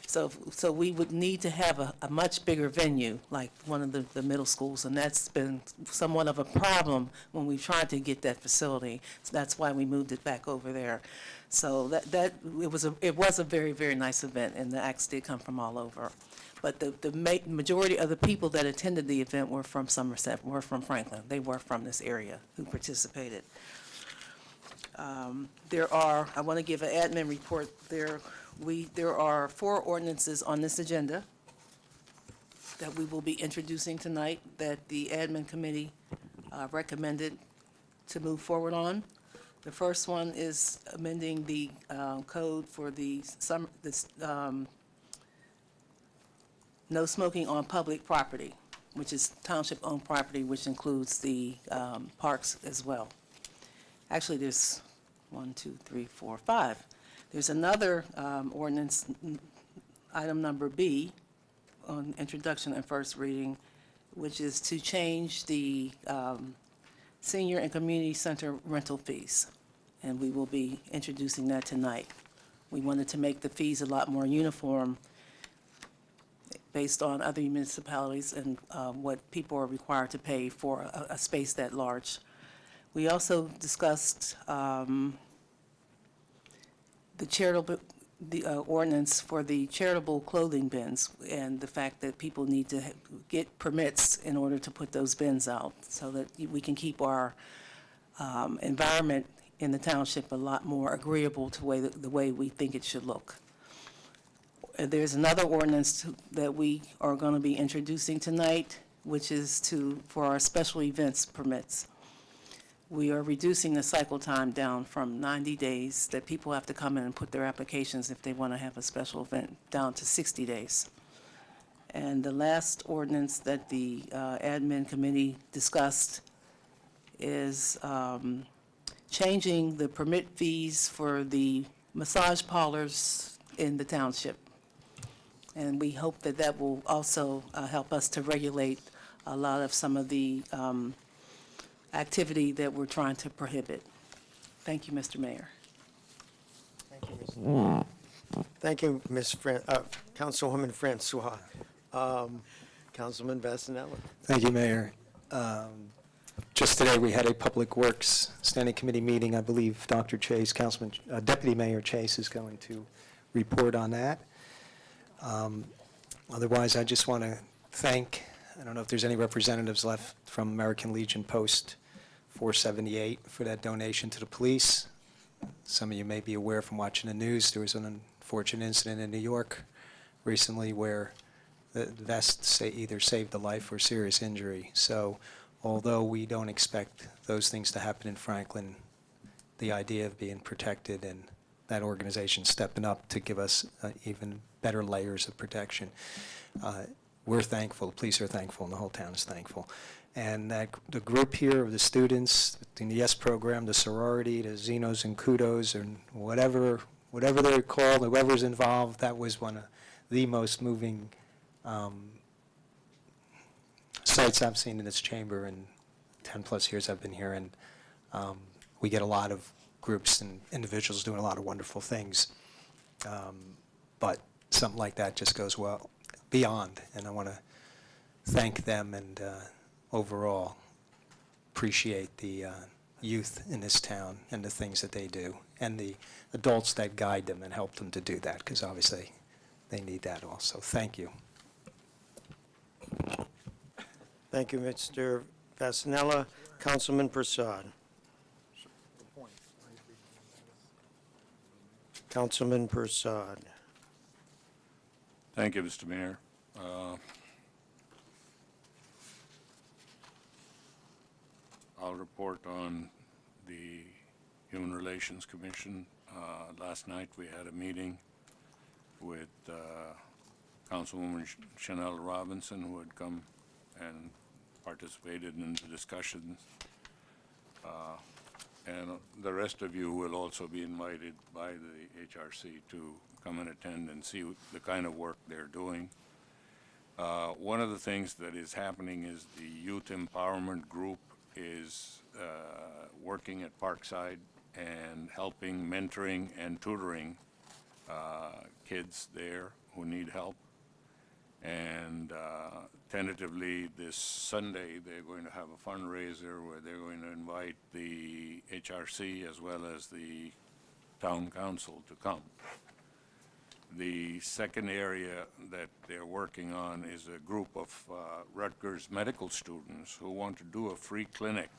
So we would need to have a much bigger venue, like one of the middle schools, and that's been somewhat of a problem when we've tried to get that facility. So that's why we moved it back over there. So it was a very, very nice event, and the acts did come from all over. But the majority of the people that attended the event were from Somerset, were from Franklin. They were from this area who participated. I want to give an admin report. There are 4 ordinances on this agenda that we will be introducing tonight that the admin committee recommended to move forward on. The first one is amending the code for no smoking on public property, which is township-owned property, which includes the parks as well. Actually, there's 1, 2, 3, 4, 5. There's another ordinance, item number B, on introduction and first reading, which is to change the senior and community center rental fees. And we will be introducing that tonight. We wanted to make the fees a lot more uniform based on other municipalities and what people are required to pay for a space that large. We also discussed the ordinance for the charitable clothing bins and the fact that people need to get permits in order to put those bins out so that we can keep our environment in the township a lot more agreeable to the way we think it should look. There's another ordinance that we are going to be introducing tonight, which is for our special events permits. We are reducing the cycle time down from 90 days that people have to come in and put their applications if they want to have a special event, down to 60 days. And the last ordinance that the admin committee discussed is changing the permit fees for the massage parlors in the township. And we hope that that will also help us to regulate a lot of some of the activity that we're trying to prohibit. Thank you, Mr. Mayor. Thank you, Councilwoman Francois. Councilman Vasanella. Thank you, Mayor. Just today, we had a Public Works Standing Committee meeting. I believe Dr. Chase, Deputy Mayor Chase, is going to report on that. Otherwise, I just want to thank, I don't know if there's any representatives left from American Legion Post 478 for that donation to the police. Some of you may be aware from watching the news, there was an unfortunate incident in New York recently where the vest either saved a life or serious injury. So although we don't expect those things to happen in Franklin, the idea of being protected and that organization stepping up to give us even better layers of protection. We're thankful, the police are thankful, and the whole town is thankful. And that the group here of the students, the YES program, the sorority, the Zenos and Kudos, and whatever they're called, whoever's involved, that was one of the most moving sights I've seen in this chamber in 10 plus years I've been here. And we get a lot of groups and individuals doing a lot of wonderful things. But something like that just goes well beyond, and I want to thank them and overall appreciate the youth in this town and the things that they do, and the adults that guide them and help them to do that, because obviously they need that also. Thank you. Thank you, Mr. Vasanella. Councilman Prasad. Councilman Prasad. Thank you, Mr. Mayor. I'll report on the Human Relations Commission. Last night we had a meeting with Councilwoman Chanel Robinson, who had come and participated in the discussions. And the rest of you will also be invited by the HRC to come and attend and see the kind of work they're doing. One of the things that is happening is the Youth Empowerment Group is working at Parkside and helping, mentoring, and tutoring kids there who need help. And tentatively this Sunday, they're going to have a fundraiser where they're going to invite the HRC as well as the town council to come. The second area that they're working on is a group of Rutgers medical students who want to do a free clinic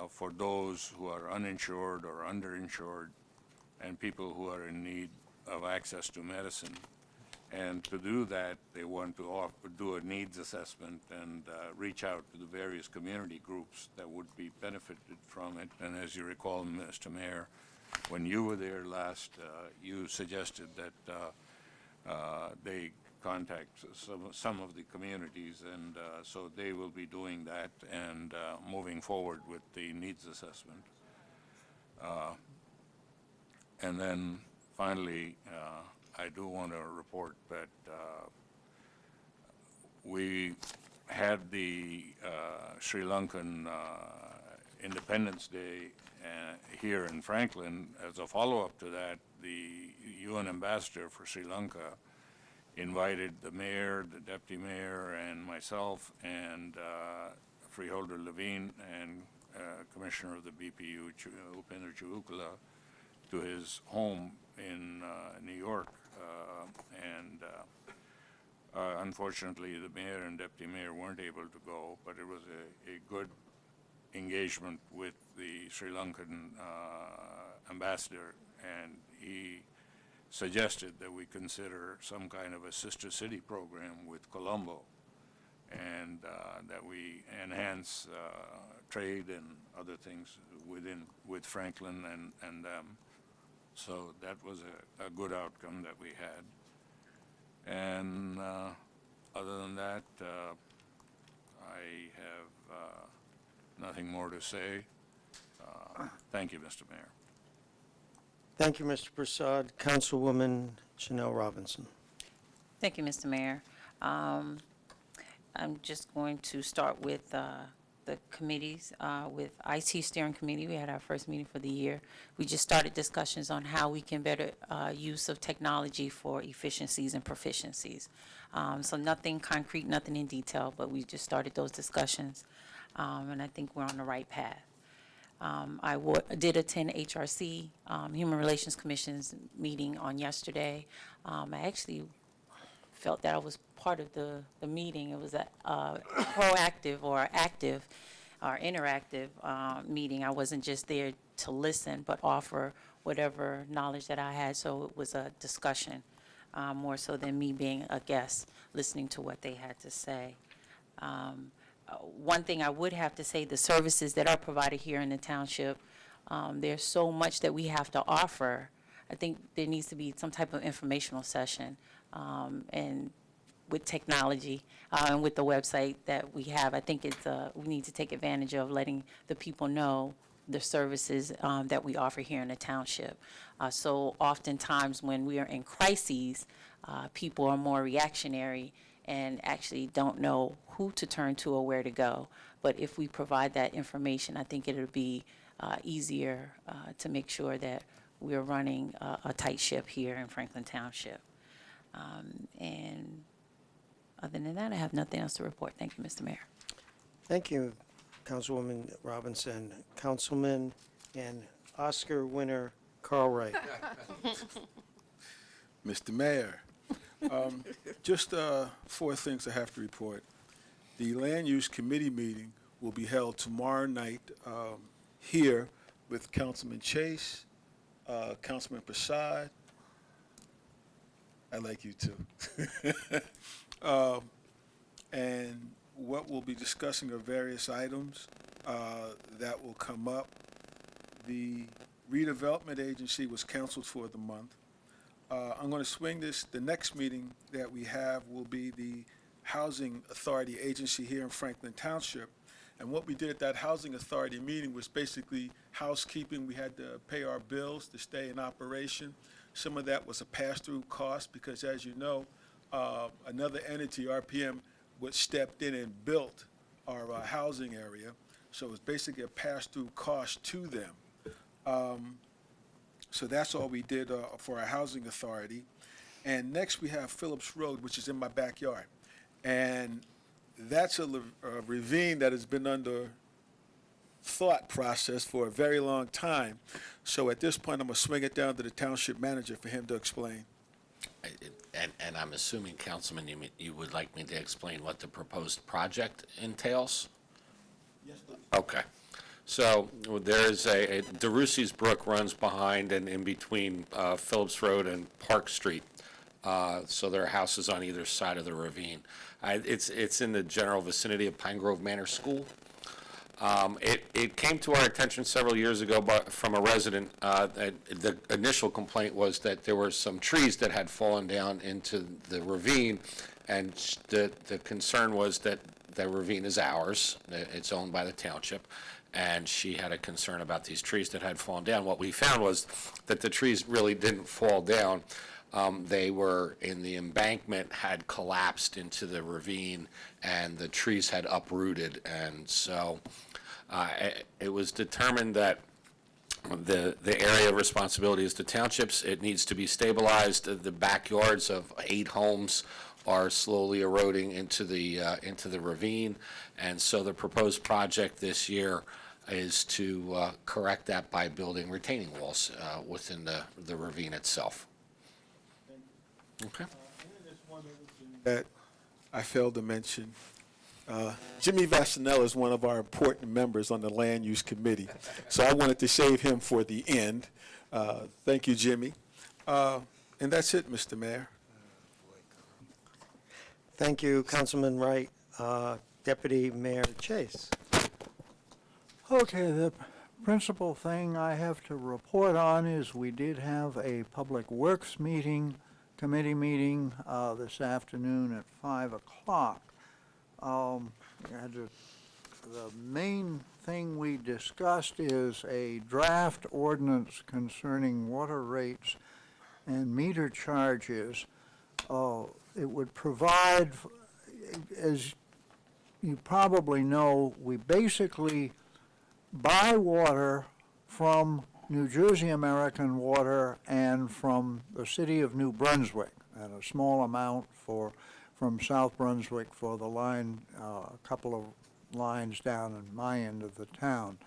for those who are uninsured or underinsured and people who are in need of access to medicine. And to do that, they want to do a needs assessment and reach out to the various community groups that would be benefited from it. And as you recall, Mr. Mayor, when you were there last, you suggested that they contact some of the communities, and so they will be doing that and moving forward with the needs assessment. And then finally, I do want to report that we had the Sri Lankan Independence Day here in Franklin. As a follow-up to that, the UN ambassador for Sri Lanka invited the mayor, the deputy mayor, and myself, and Freeholder Levine and Commissioner of the BPU, Upendra Chivukula, to his home in New York. Unfortunately, the mayor and deputy mayor weren't able to go, but it was a good engagement with the Sri Lankan ambassador, and he suggested that we consider some kind of a sister city program with Colombo, and that we enhance trade and other things with Franklin and them. So that was a good outcome that we had. And other than that, I have nothing more to say. Thank you, Mr. Mayor. Thank you, Mr. Prasad. Councilwoman Chanel Robinson. Thank you, Mr. Mayor. I'm just going to start with the committees. With IT Steering Committee, we had our first meeting for the year. We just started discussions on how we can better use of technology for efficiencies and proficiencies. So nothing concrete, nothing in detail, but we just started those discussions, and I think we're on the right path. I did attend HRC, Human Relations Commission's meeting on yesterday. I actually felt that I was part of the meeting. It was a proactive or active or interactive meeting. I wasn't just there to listen, but offer whatever knowledge that I had. So it was a discussion, more so than me being a guest, listening to what they had to say. One thing I would have to say, the services that are provided here in the township, there's so much that we have to offer. I think there needs to be some type of informational session, and with technology and with the website that we have, I think it's we need to take advantage of letting the people know the services that we offer here in the township. So oftentimes when we are in crises, people are more reactionary and actually don't know who to turn to or where to go. But if we provide that information, I think it'll be easier to make sure that we're running a tight ship here in Franklin Township. And other than that, I have nothing else to report. Thank you, Mr. Mayor. Thank you, Councilwoman Robinson. Councilman and Oscar winner Carl Wright. Mr. Mayor, just 4 things I have to report. The Land Use Committee meeting will be held tomorrow night here with Councilman Chase, Councilman Prasad. I like you too. And what we'll be discussing are various items that will come up. The redevelopment agency was canceled for the month. I'm going to swing this. The next meeting that we have will be the Housing Authority Agency here in Franklin Township. And what we did at that Housing Authority meeting was basically housekeeping. We had to pay our bills to stay in operation. Some of that was a pass-through cost because, as you know, another entity, RPM, stepped in and built our housing area. So it was basically a pass-through cost to them. So that's all we did for our housing authority. And next we have Phillips Road, which is in my backyard. And that's a ravine that has been under thought process for a very long time. So at this point, I'm going to swing it down to the township manager for him to explain. And I'm assuming, Councilman, you would like me to explain what the proposed project entails? Yes, please. Okay. So there's DeRussi's Brook runs behind and in between Phillips Road and Park Street. So there are houses on either side of the ravine. It's in the general vicinity of Pine Grove Manor School. It came to our attention several years ago from a resident. The initial complaint was that there were some trees that had fallen down into the ravine, and the concern was that the ravine is ours. It's owned by the township, and she had a concern about these trees that had fallen down. What we found was that the trees really didn't fall down. They were in the embankment, had collapsed into the ravine, and the trees had uprooted. And so it was determined that the area of responsibility is the township's. It needs to be stabilized. The backyards of 8 homes are slowly eroding into the ravine, and so the proposed project this year is to correct that by building retaining walls within the ravine itself. Okay. That I failed to mention. Jimmy Vasanella is one of our important members on the Land Use Committee, so I wanted to save him for the end. Thank you, Jimmy. And that's it, Mr. Mayor. Thank you, Councilman Wright. Deputy Mayor Chase. Okay, the principal thing I have to report on is we did have a Public Works committee meeting this afternoon at 5 o'clock. The main thing we discussed is a draft ordinance concerning water rates and meter charges. It would provide, as you probably know, we basically buy water from New Jersey American Water and from the city of New Brunswick, and a small amount from South Brunswick for the line, a couple of lines down in my end of the town.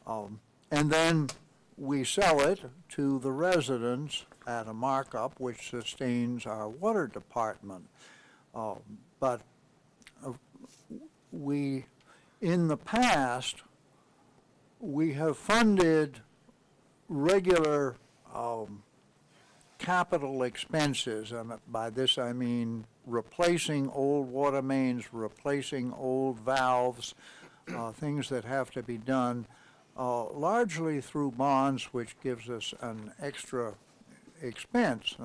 And then we sell it to the residents at a markup which sustains our water department. But in the past, we have funded regular capital expenses, and by this I mean replacing old water mains, replacing old valves, things that have to be done, largely through bonds, which gives us an extra expense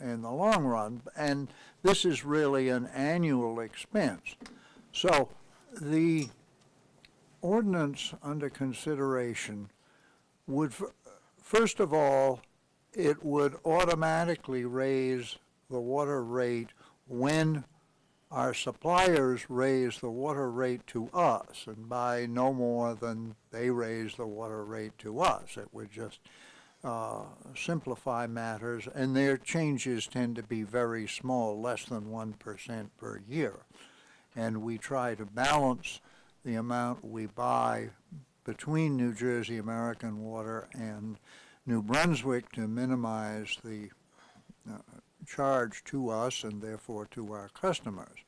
in the long run, and this is really an annual expense. So the ordinance under consideration would, first of all, it would automatically raise the water rate when our suppliers raise the water rate to us, and by no more than they raise the water rate to us. It would just simplify matters, and their changes tend to be very small, less than 1% per year. And we try to balance the amount we buy between New Jersey American Water and New Brunswick to minimize the charge to us and therefore to our customers.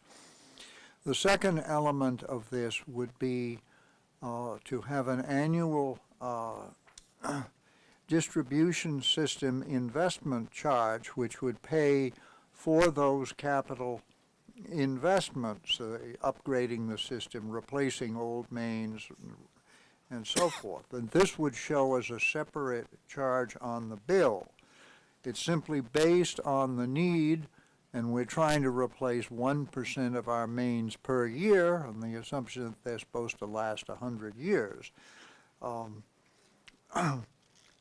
The second element of this would be to have an annual distribution system investment charge, which would pay for those capital investments, upgrading the system, replacing old mains, and so forth. And this would show as a separate charge on the bill. It's simply based on the need, and we're trying to replace 1% of our mains per year on the assumption that they're supposed to last 100 years.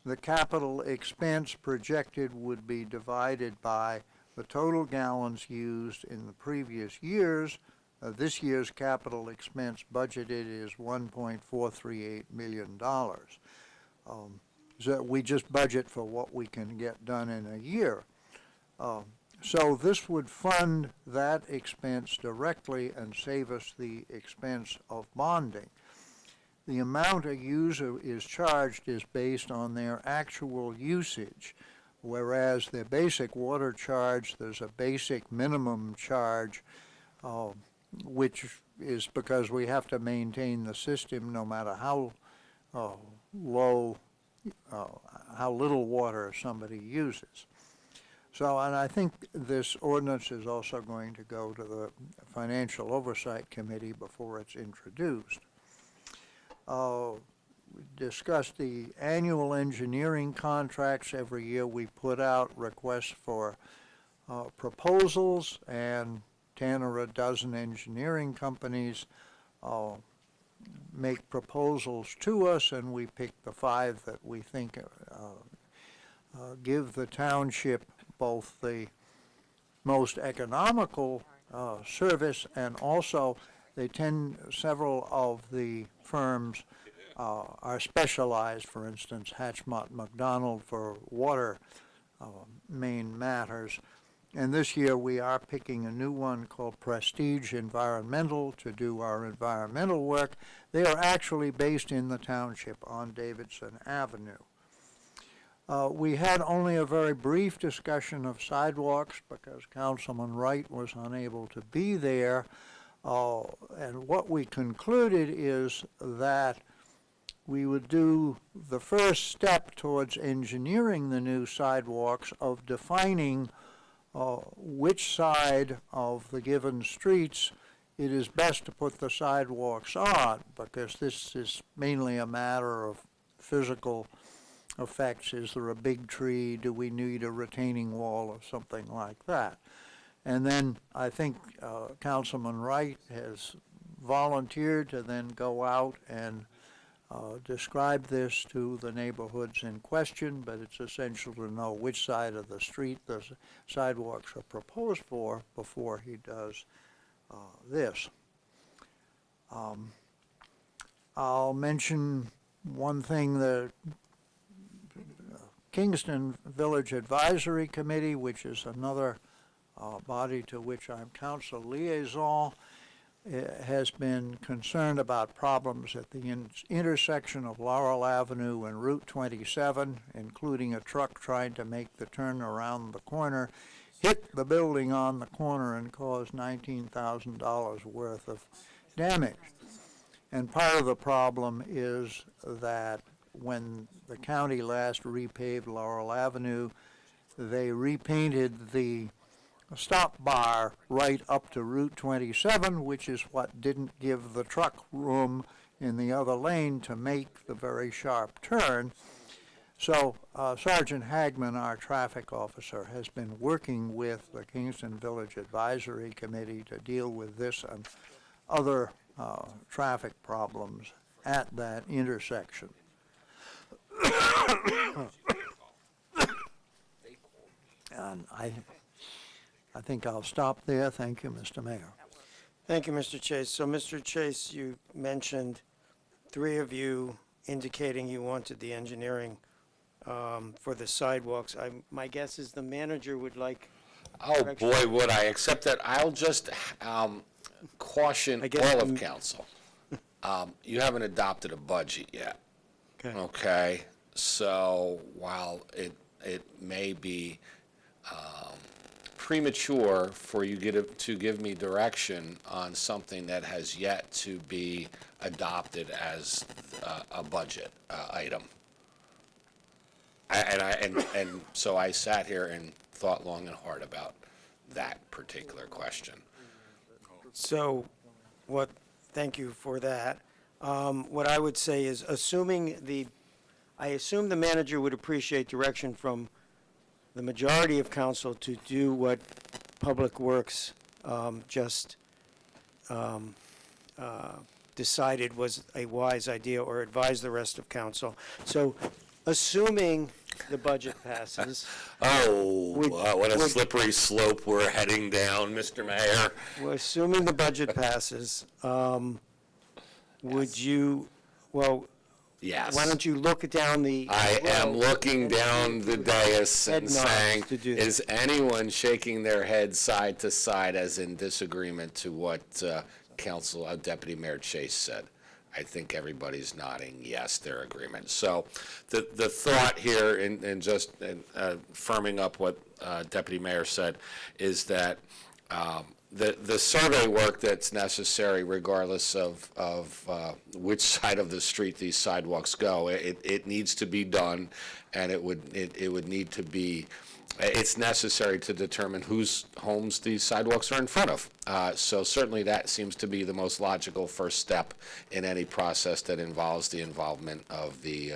The capital expense projected would be divided by the total gallons used in the previous years. This year's capital expense budgeted is $1.438 million. So we just budget for what we can get done in a year. So this would fund that expense directly and save us the expense of bonding. The amount a user is charged is based on their actual usage, whereas their basic water charge, there's a basic minimum charge, which is because we have to maintain the system no matter how how little water somebody uses. So, and I think this ordinance is also going to go to the Financial Oversight Committee before it's introduced. We discussed the annual engineering contracts. Every year we put out requests for proposals, and 10 or a dozen engineering companies make proposals to us, and we pick the 5 that we think give the township both the most economical service, and also several of the firms are specialized. For instance, Hatchmont McDonald for water main matters. And this year we are picking a new one called Prestige Environmental to do our environmental work. They are actually based in the township on Davidson Avenue. We had only a very brief discussion of sidewalks because Councilman Wright was unable to be there. And what we concluded is that we would do the first step towards engineering the new sidewalks of defining which side of the given streets it is best to put the sidewalks on, because this is mainly a matter of physical effects. Is there a big tree? Do we need a retaining wall or something like that? And then I think Councilman Wright has volunteered to then go out and describe this to the neighborhoods in question, but it's essential to know which side of the street the sidewalks are proposed for before he does this. I'll mention one thing, the Kingston Village Advisory Committee, which is another body to which I'm council liaison, has been concerned about problems at the intersection of Laurel Avenue and Route 27, including a truck trying to make the turn around the corner, hit the building on the corner and caused $19,000 worth of damage. And part of the problem is that when the county last repaved Laurel Avenue, they repainted the stop bar right up to Route 27, which is what didn't give the truck room in the other lane to make the very sharp turn. So Sergeant Hagman, our traffic officer, has been working with the Kingston Village Advisory Committee to deal with this and other traffic problems at that intersection. And I think I'll stop there. Thank you, Mr. Mayor. Thank you, Mr. Chase. So, Mr. Chase, you mentioned 3 of you indicating you wanted the engineering for the sidewalks. My guess is the manager would like. Oh, boy, would I, except that I'll just caution all of council. You haven't adopted a budget yet. Okay? So while it may be premature for you to give me direction on something that has yet to be adopted as a budget item. And so I sat here and thought long and hard about that particular question. So, thank you for that. What I would say is, I assume the manager would appreciate direction from the majority of council to do what Public Works just decided was a wise idea, or advise the rest of council. So, assuming the budget passes. What a slippery slope we're heading down, Mr. Mayor. Well, assuming the budget passes, would you, yes. Why don't you look down the I am looking down the dais and saying, to do is anyone shaking their head side to side as in disagreement to what Deputy Mayor Chase said? I think everybody's nodding yes, their agreement. So the thought here, and just firming up what Deputy Mayor said, is that the survey work that's necessary, regardless of which side of the street these sidewalks go, it needs to be done, and it would need to be it's necessary to determine whose homes these sidewalks are in front of. So certainly that seems to be the most logical first step in any process that involves the involvement of the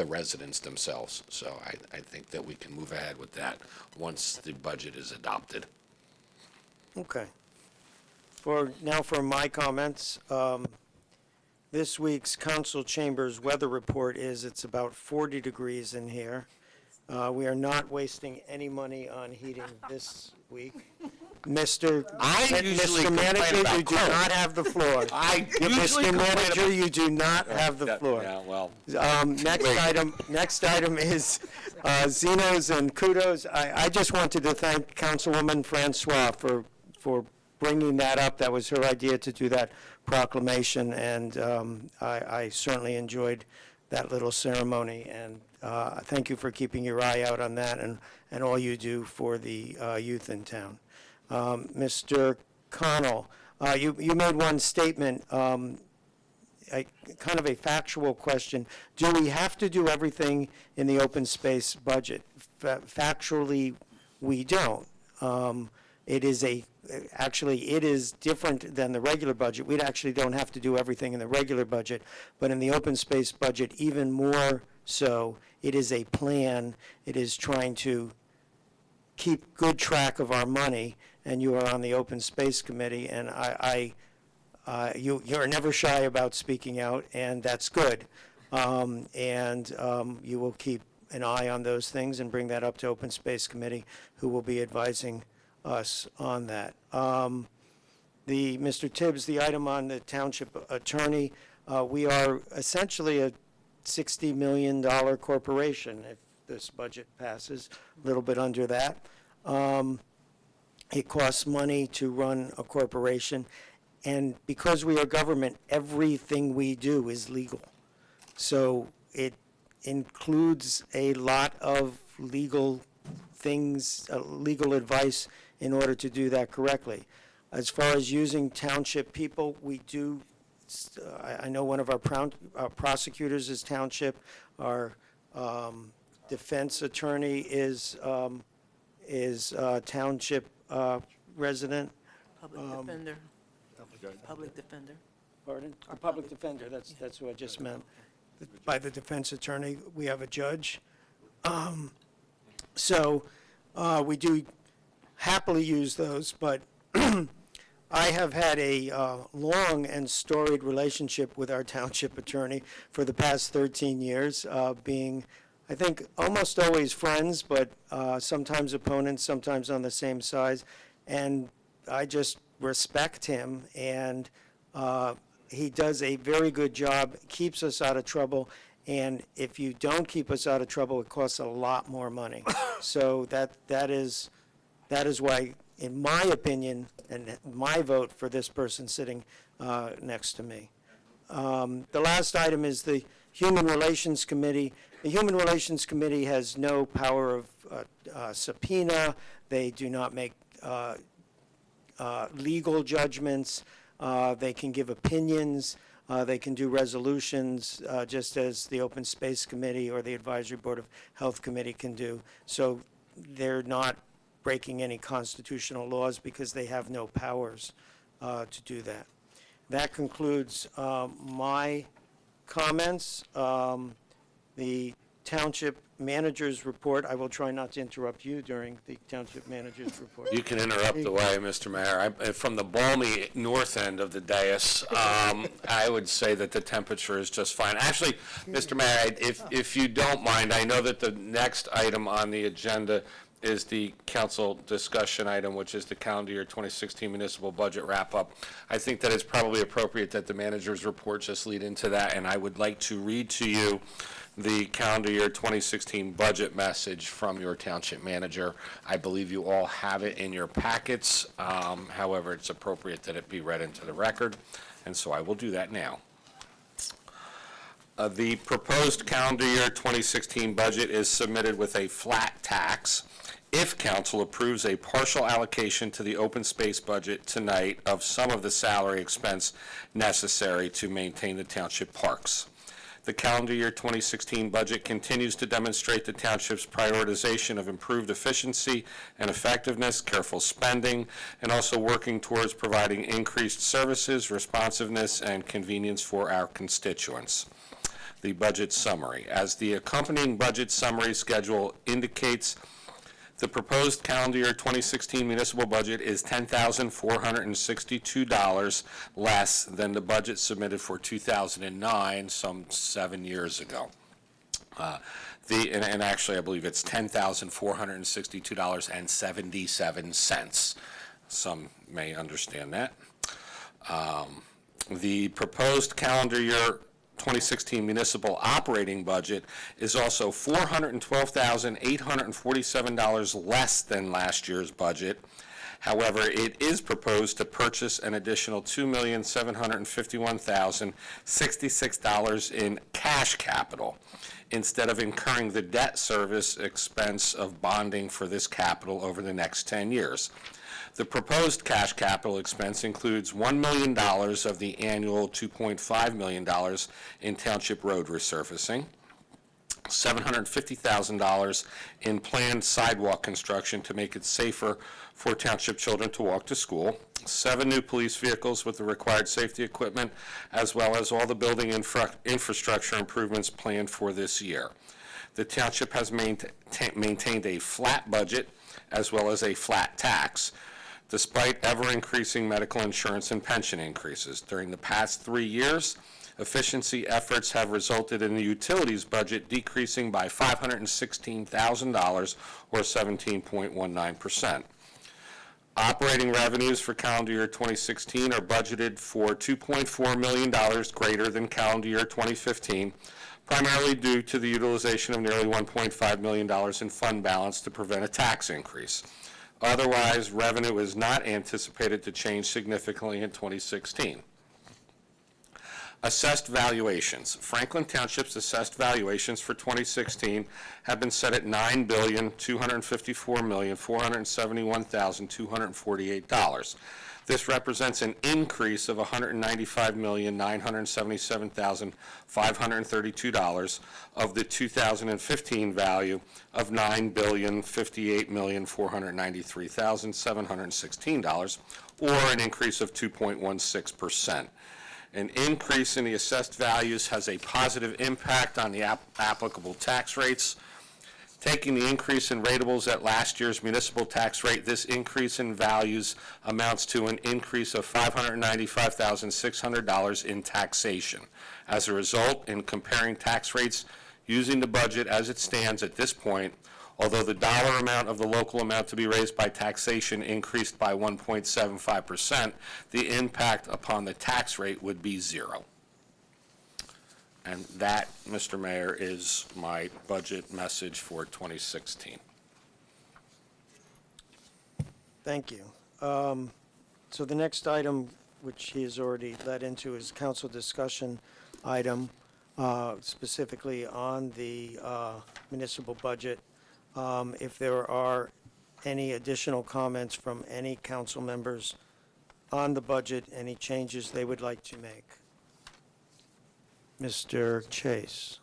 residents themselves. So I think that we can move ahead with that once the budget is adopted. Okay. Now for my comments. This week's council chambers weather report is it's about 40 degrees in here. We are not wasting any money on heating this week. Mr. usually Mr. complain Manager, about you do cold. not have the floor. I usually Mr. complain Manager, about- you do not have the floor. Yeah, well. Next item is Zeno's and kudos. I just wanted to thank Councilwoman Francois for bringing that up. That was her idea to do that proclamation, and I certainly enjoyed that little ceremony, and thank you for keeping your eye out on that and all you do for the youth in town. Mr. Connell, you made one statement, kind of a factual question. Do we have to do everything in the open space budget? Factually, we don't. It is different than the regular budget. We actually don't have to do everything in the regular budget, but in the open space budget, even more so, it is a plan. It is trying to keep good track of our money, and you are on the Open Space Committee, and you're never shy about speaking out, and that's good. You will keep an eye on those things and bring that up to Open Space Committee, who will be advising us on that. Mr. Tibbs, the item on the township attorney, we are essentially a $60 million corporation if this budget passes, a little bit under that. It costs money to run a corporation, and because we are government, everything we do is legal. So it includes a lot of legal things, legal advice in order to do that correctly. As far as using township people, we do, I know one of our prosecutors is township, our defense attorney is township resident. Public defender. Public defender. Pardon? A public defender, that's who I just meant. By the defense attorney, we have a judge. So we do happily use those, but I have had a long and storied relationship with our township attorney for the past 13 years, being, I think, almost always friends, but sometimes opponents, sometimes on the same side. And I just respect him, and he does a very good job, keeps us out of trouble, and if you don't keep us out of trouble, it costs a lot more money. So that is why, in my opinion, and my vote for this person sitting next to me. The last item is the Human Relations Committee. The Human Relations Committee has no power of subpoena. They do not make legal judgments. They can give opinions. They can do resolutions, just as the Open Space Committee or the Advisory Board of Health Committee can do. So they're not breaking any constitutional laws because they have no powers to do that. That concludes my comments. The Township Manager's report, I will try not to interrupt you during the Township Manager's report. You can interrupt the way, Mr. Mayor. From the balmy north end of the dais, I would say that the temperature is just fine. Actually, Mr. Mayor, if you don't mind, I know that the next item on the agenda is the council discussion item, which is the calendar year 2016 municipal budget wrap-up. I think that it's probably appropriate that the manager's report just lead into that, and I would like to read to you the calendar year 2016 budget message from your township manager. I believe you all have it in your packets. However, it's appropriate that it be read into the record, and so I will do that now. The proposed calendar year 2016 budget is submitted with a flat tax if council approves a partial allocation to the open space budget tonight of some of the salary expense necessary to maintain the township parks. The calendar year 2016 budget continues to demonstrate the township's prioritization of improved efficiency and effectiveness, careful spending, and also working towards providing increased services, responsiveness, and convenience for our constituents. The budget summary. As the accompanying budget summary schedule indicates, the proposed calendar year 2016 municipal budget is $10,462 less than the budget submitted for 2009, some 7 years ago. And actually, I believe it's $10,462.77. Some may understand that. The proposed calendar year 2016 municipal operating budget is also $412,847 less than last year's budget. However, it is proposed to purchase an additional $2,751,066 in cash capital instead of incurring the debt service expense of bonding for this capital over the next 10 years. The proposed cash capital expense includes $1 million of the annual $2.5 million in township road resurfacing, $750,000 in planned sidewalk construction to make it safer for township children to walk to school, 7 new police vehicles with the required safety equipment, as well as all the building infrastructure improvements planned for this year. The township has maintained a flat budget as well as a flat tax, despite ever-increasing medical insurance and pension increases. During the past 3 years, efficiency efforts have resulted in the utilities budget decreasing by $516,000, or 17.19%. Operating revenues for calendar year 2016 are budgeted for $2.4 million greater than calendar year 2015, primarily due to the utilization of nearly $1.5 million in fund balance to prevent a tax increase. Otherwise, revenue is not anticipated to change significantly in 2016. Assessed valuations. Franklin Township's assessed valuations for 2016 have been set at $9,254,471,248. This represents an increase of $195,977,532 of the 2015 value of $9,058,493,716, or an increase of 2.16%. An increase in the assessed values has a positive impact on the applicable tax rates. Taking the increase in ratables at last year's municipal tax rate, this increase in values amounts to an increase of $595,600 in taxation. As a result, in comparing tax rates using the budget as it stands at this point, although the dollar amount of the local amount to be raised by taxation increased by 1.75%, the impact upon the tax rate would be zero. And that, Mr. Mayor, is my budget message for 2016. Thank you. So the next item, which he has already led into, is council discussion item, specifically on the municipal budget. If there are any additional comments from any council members on the budget, any changes they would like to make. Mr. Chase.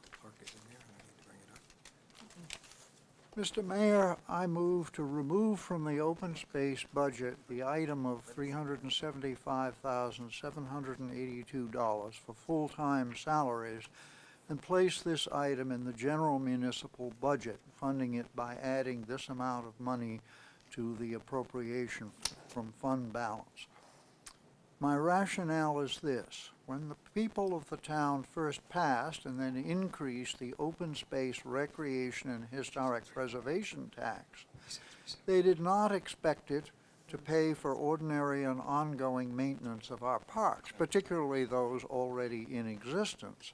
Mr. Mayor, I move to remove from the open space budget the item of $375,782 for full-time salaries and place this item in the general municipal budget, funding it by adding this amount of money to the appropriation from fund balance. My rationale is this. When the people of the town first passed and then increased the open space recreation and historic preservation tax, they did not expect it to pay for ordinary and ongoing maintenance of our parks, particularly those already in existence.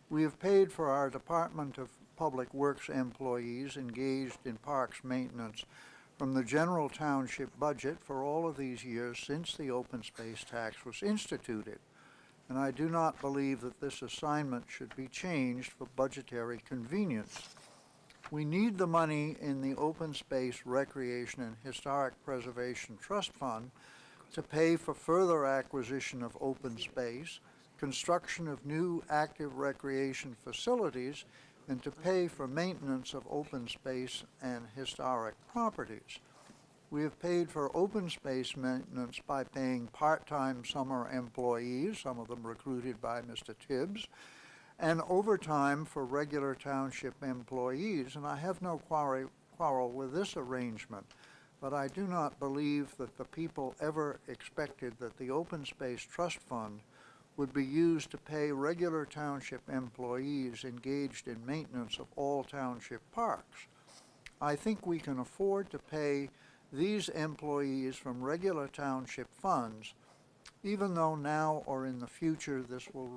We have paid for our Department of Public Works employees engaged in parks maintenance from the general township budget for all of these years since the open space tax was instituted, and I do not believe that this assignment should be changed for budgetary convenience. We need the money in the Open Space Recreation and Historic Preservation Trust Fund to pay for further acquisition of open space, construction of new active recreation facilities and to pay for maintenance of open space and historic properties. We have paid for open space maintenance by paying part-time summer employees, some of them recruited by Mr. Tibbs, and overtime for regular township employees, and I have no quarrel with this arrangement, but I do not believe that the people ever expected that the Open Space Trust Fund would be used to pay regular township employees engaged in maintenance of all township parks. I think we can afford to pay these employees from regular township funds, even though now or in the future this will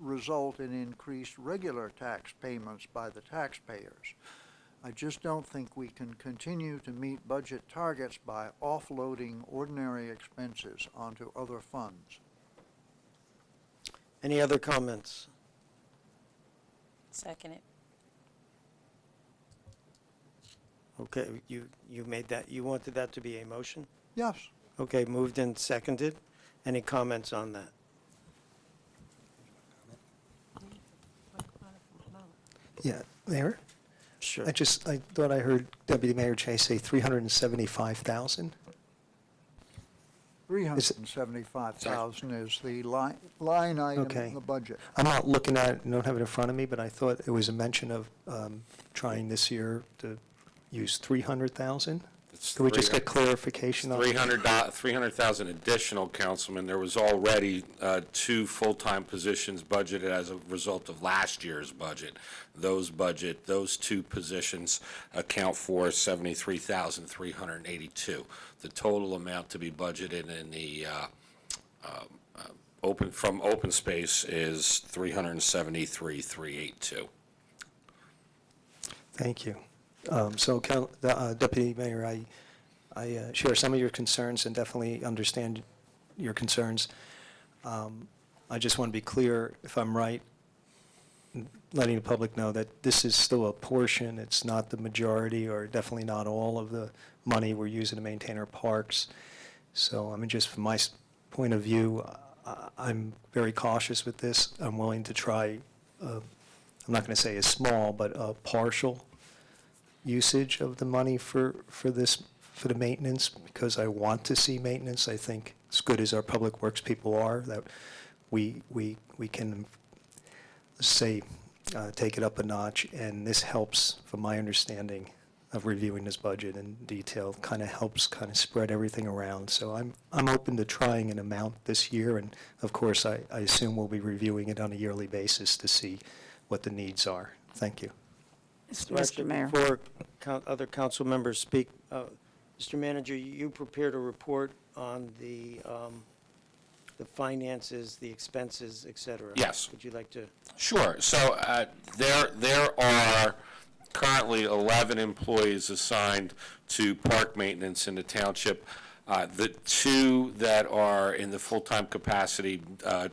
result in increased regular tax payments by the taxpayers. I just don't think we can continue to meet budget targets by offloading ordinary expenses onto other funds. Any other comments? Second it. Okay, you made that, you wanted that to be a motion? Yes. Okay, moved and seconded. Any comments on that? Yeah, Mayor? Sure. I thought I heard Deputy Mayor Chase say 375,000. 375,000 is the line item Okay. in the budget. I'm not looking at it, I don't have it in front of me, but I thought it was a mention of trying this year to use 300,000. Can we just get clarification on that? 300,000 additional, Councilman. There was already 2 full-time positions budgeted as a result of last year's budget. Those 2 positions account for 73,382. The total amount to be budgeted in the open space is 373,382. Thank you. Deputy Mayor, I share some of your concerns and definitely understand your concerns. I just want to be clear, if I'm right, letting the public know that this is still a portion. It's not the majority or definitely not all of the money we're using to maintain our parks. So, I mean, just from my point of view, I'm very cautious with this. I'm willing to try, I'm not going to say a small, but a partial usage of the money for the maintenance, because I want to see maintenance. I think as good as our public works people are, that we can say take it up a notch, and this helps, from my understanding of reviewing this budget in detail, kind of helps kind of spread everything around. So I'm open to trying an amount this year, and of course I assume we'll be reviewing it on a yearly basis to see what the needs are. Thank you. Mr. Mayor. Before other council members speak, Mr. Manager, you prepared a report on the finances, the expenses, et cetera. Yes. Would you like to? Sure. So there are currently 11 employees assigned to park maintenance in the township. The 2 that are in the full-time capacity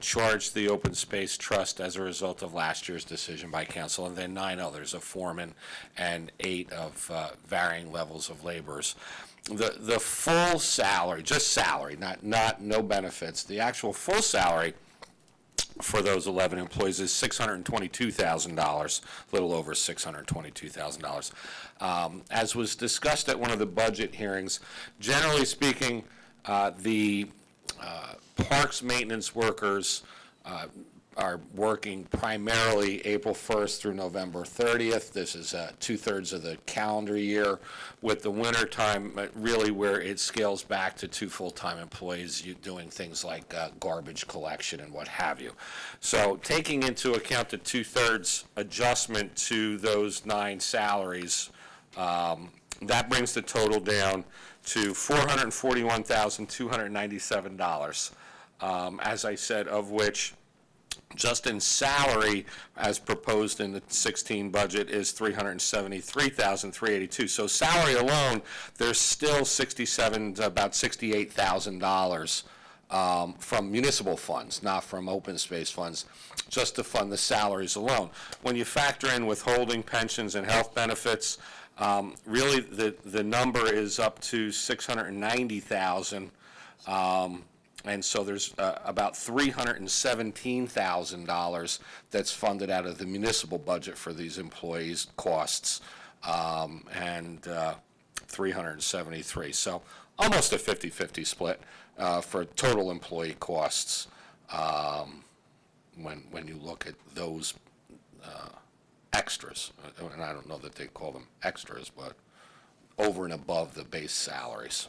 charge the Open Space Trust as a result of last year's decision by council, and then 9 others, a foreman and 8 of varying levels of laborers. The full salary, just salary, not no benefits, the actual full salary for those 11 employees is $622,000, a little over $622,000. As was discussed at one of the budget hearings, generally speaking, the parks maintenance workers are working primarily April 1st through November 30th. This is 2/3 of the calendar year, with the winter time really where it scales back to 2 full-time employees doing things like garbage collection and what have you. So taking into account the 2/3 adjustment to those 9 salaries, that brings the total down to $441,297. As I said, of which just in salary, as proposed in the 16 budget, is $373,382. So salary alone, there's still about $68,000 from municipal funds, not from open space funds, just to fund the salaries alone. When you factor in withholding, pensions, and health benefits, really the number is up to $690,000. And so there's about $317,000 that's funded out of the municipal budget for these employees' costs, and 373. So almost a 50-50 split for total employee costs when you look at those extras. And I don't know that they call them extras, but over and above the base salaries.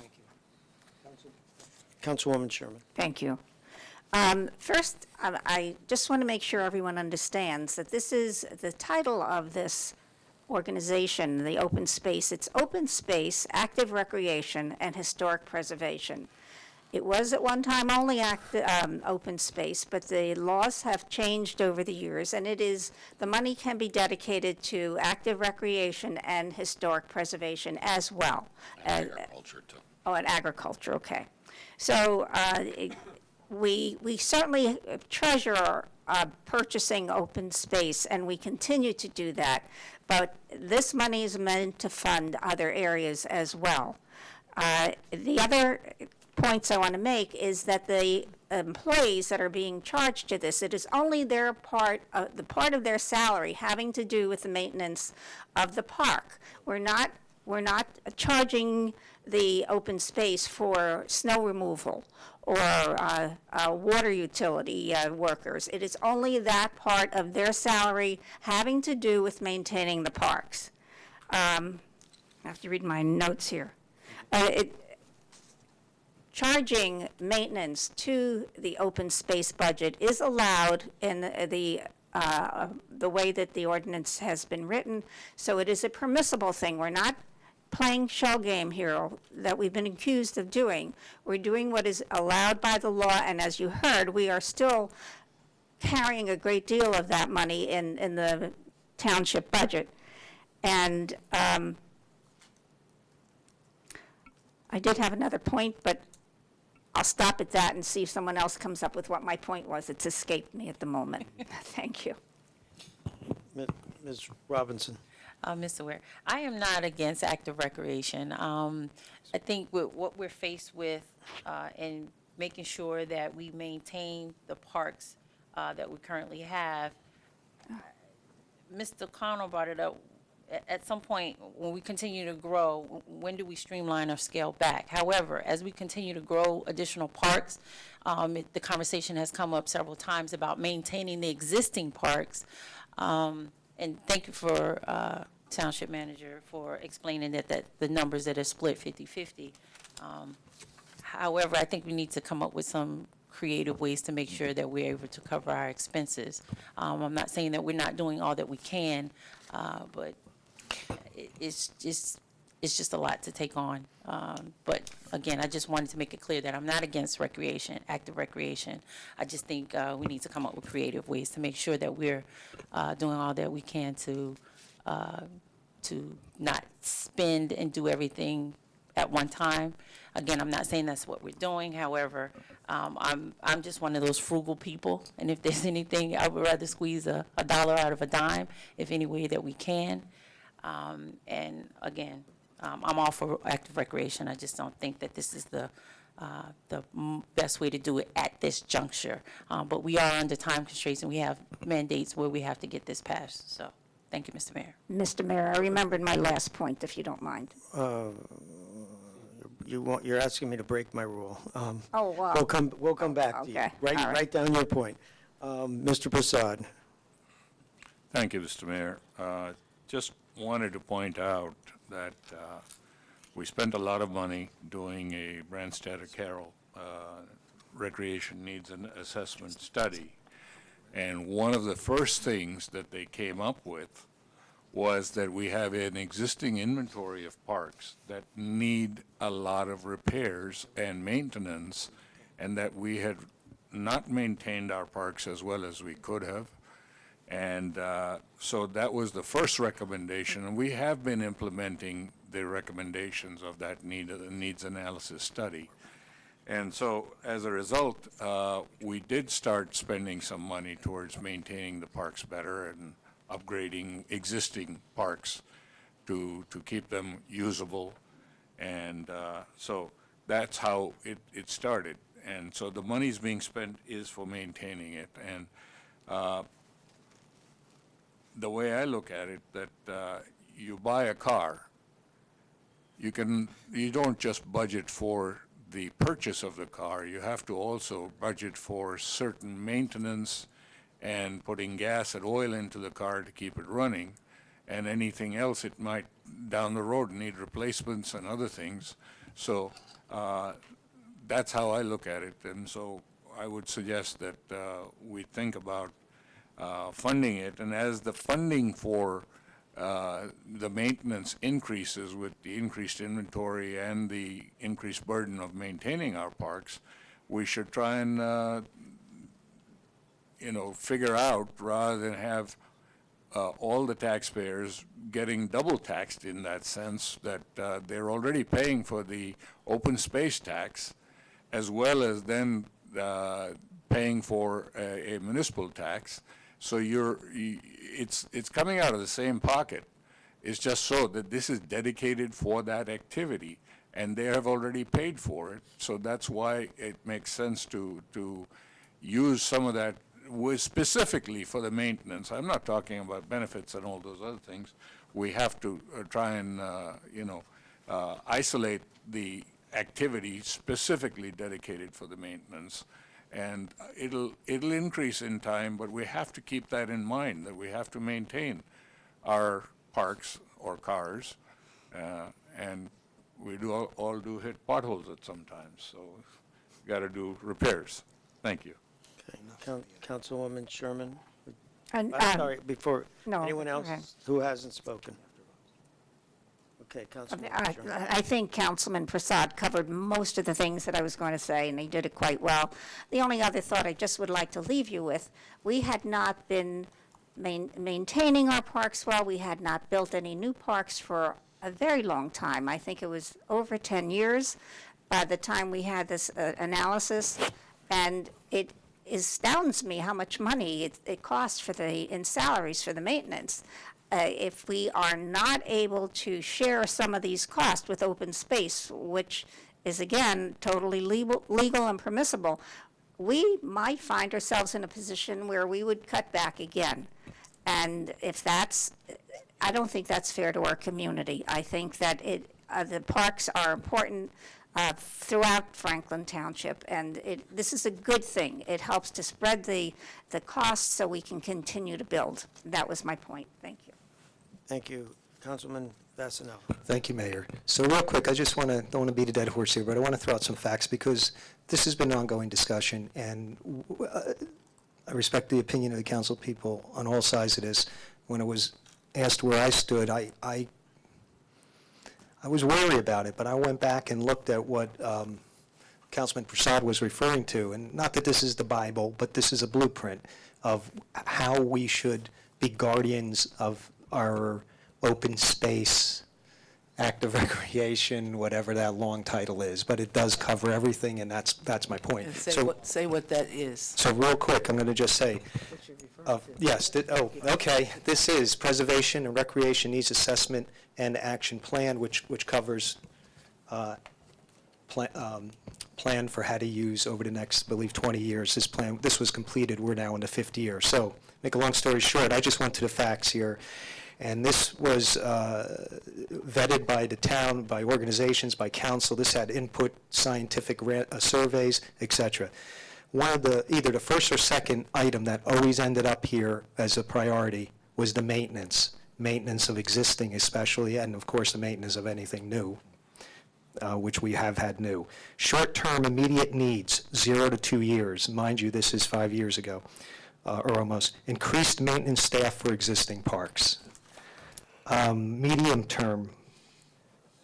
Councilwoman Sherman. Thank you. First, I just want to make sure everyone understands that this is the title of this organization, the open space. It's open space, active recreation, and historic preservation. It was at one time only open space, but the laws have changed over the years, and the money can be dedicated to active recreation and historic preservation as well. Agriculture, too. Oh, and agriculture, okay. So we certainly treasure purchasing open space, and we continue to do that. But this money is meant to fund other areas as well. The other points I want to make is that the employees that are being charged to this, it is only their part, the part of their salary having to do with the maintenance of the park. We're not charging the open space for snow removal or water utility workers. It is only that part of their salary having to do with maintaining the parks. I have to read my notes here. Charging maintenance to the open space budget is allowed in the way that the ordinance has been written, so it is a permissible thing. We're not playing shell game here that we've been accused of doing. We're doing what is allowed by the law, and as you heard, we are still carrying a great deal of that money in the township budget. And I did have another point, but I'll stop at that and see if someone else comes up with what my point was. It's escaped me at the moment. Thank you. Ms. Robinson. Mr. Ware, I am not against active recreation. I think what we're faced with in making sure that we maintain the parks that we currently have, Mr. Connell brought it up. At some point, when we continue to grow, when do we streamline or scale back? However, as we continue to grow additional parks, the conversation has come up several times about maintaining the existing parks. And thank you for Township Manager for explaining that the numbers that are split 50-50. However, I think we need to come up with some creative ways to make sure that we're able to cover our expenses. I'm not saying that we're not doing all that we can, but it's just a lot to take on. But again, I just wanted to make it clear that I'm not against recreation, active recreation. I just think we need to come up with creative ways to make sure that we're doing all that we can to not spend and do everything at one time. Again, I'm not saying that's what we're doing. However, I'm just one of those frugal people, and if there's anything, I would rather squeeze a dollar out of a dime, if any way that we can. And again, I'm all for active recreation. I just don't think that this is the best way to do it at this juncture. But we are under time constraints, and we have mandates where we have to get this passed. So, thank you, Mr. Mayor. Mr. Mayor, I remembered my last point, if you don't mind. You're asking me to break my rule. Oh, wow. We'll come back to you. Okay. All right. Write down your point. Mr. Prasad. Thank you, Mr. Mayor. Just wanted to point out that we spent a lot of money doing a Brandstatter Carroll recreation needs and assessment study. And one of the first things that they came up with was that we have an existing inventory of parks that need a lot of repairs and maintenance, and that we had not maintained our parks as well as we could have. And so that was the first recommendation, and we have been implementing the recommendations of that needs analysis study. And so as a result, we did start spending some money towards maintaining the parks better and upgrading existing parks to keep them usable. And so that's how it started. And so the money's being spent is for maintaining it. And the way I look at it, that you buy a car, you don't just budget for the purchase of the car, you have to also budget for certain maintenance and putting gas and oil into the car to keep it running, and anything else it might down the road need replacements and other things. So that's how I look at it. And so I would suggest that we think about funding it. And as the funding for the maintenance increases with the increased inventory and the increased burden of maintaining our parks, we should try and figure out, rather than have all the taxpayers getting double taxed in that sense, that they're already paying for the open space tax, as well as then paying for a municipal tax. So it's coming out of the same pocket. It's just so that this is dedicated for that activity, and they have already paid for it. So that's why it makes sense to use some of that specifically for the maintenance. I'm not talking about benefits and all those other things. We have to try and isolate the activity specifically dedicated for the maintenance. And it'll increase in time, but we have to keep that in mind, that we have to maintain our parks or cars, and we all do hit potholes at some times, so we got to do repairs. Thank you. Okay. Councilwoman Sherman? And, Sorry, before, no, anyone else okay. who hasn't spoken? Okay, Councilwoman Sherman. I think Councilman Prasad covered most of the things that I was going to say, and he did it quite well. The only other thought I just would like to leave you with, we had not been maintaining our parks well. We had not built any new parks for a very long time. I think it was over 10 years by the time we had this analysis, and it astounds me how much money it costs in salaries for the maintenance. If we are not able to share some of these costs with open space, which is, again, totally legal and permissible, we might find ourselves in a position where we would cut back again. And I don't think that's fair to our community. I think that the parks are important throughout Franklin Township, and this is a good thing. It helps to spread the costs so we can continue to build. That was my point. Thank you. Thank you. Councilman Vasanella. Thank you, Mayor. So real quick, I just don't want to beat a dead horse here, but I want to throw out some facts because this has been an ongoing discussion, and I respect the opinion of the council people on all sides of this. When I was asked where I stood, I was wary about it, but I went back and looked at what Councilman Prasad was referring to, and not that this is the Bible, but this is a blueprint of how we should be guardians of our open space, active recreation, whatever that long title is, but it does cover everything, and that's my point. Say what that is. So real quick, I'm going to just say, yes, okay, this is Preservation and Recreation Needs Assessment and Action Plan, which covers plan for how to use over the next, I believe, 20 years. This was completed. We're now in the 5th year. So make a long story short, I just went to the facts here. And this was vetted by the town, by organizations, by council. This had input, scientific surveys, et cetera. One of either the first or second item that always ended up here as a priority was the maintenance of existing especially, and of course the maintenance of anything new, which we have had new. Short-term immediate needs, 0 to 2 years. Mind you, this is 5 years ago, or almost. Increased maintenance staff for existing parks. Medium term,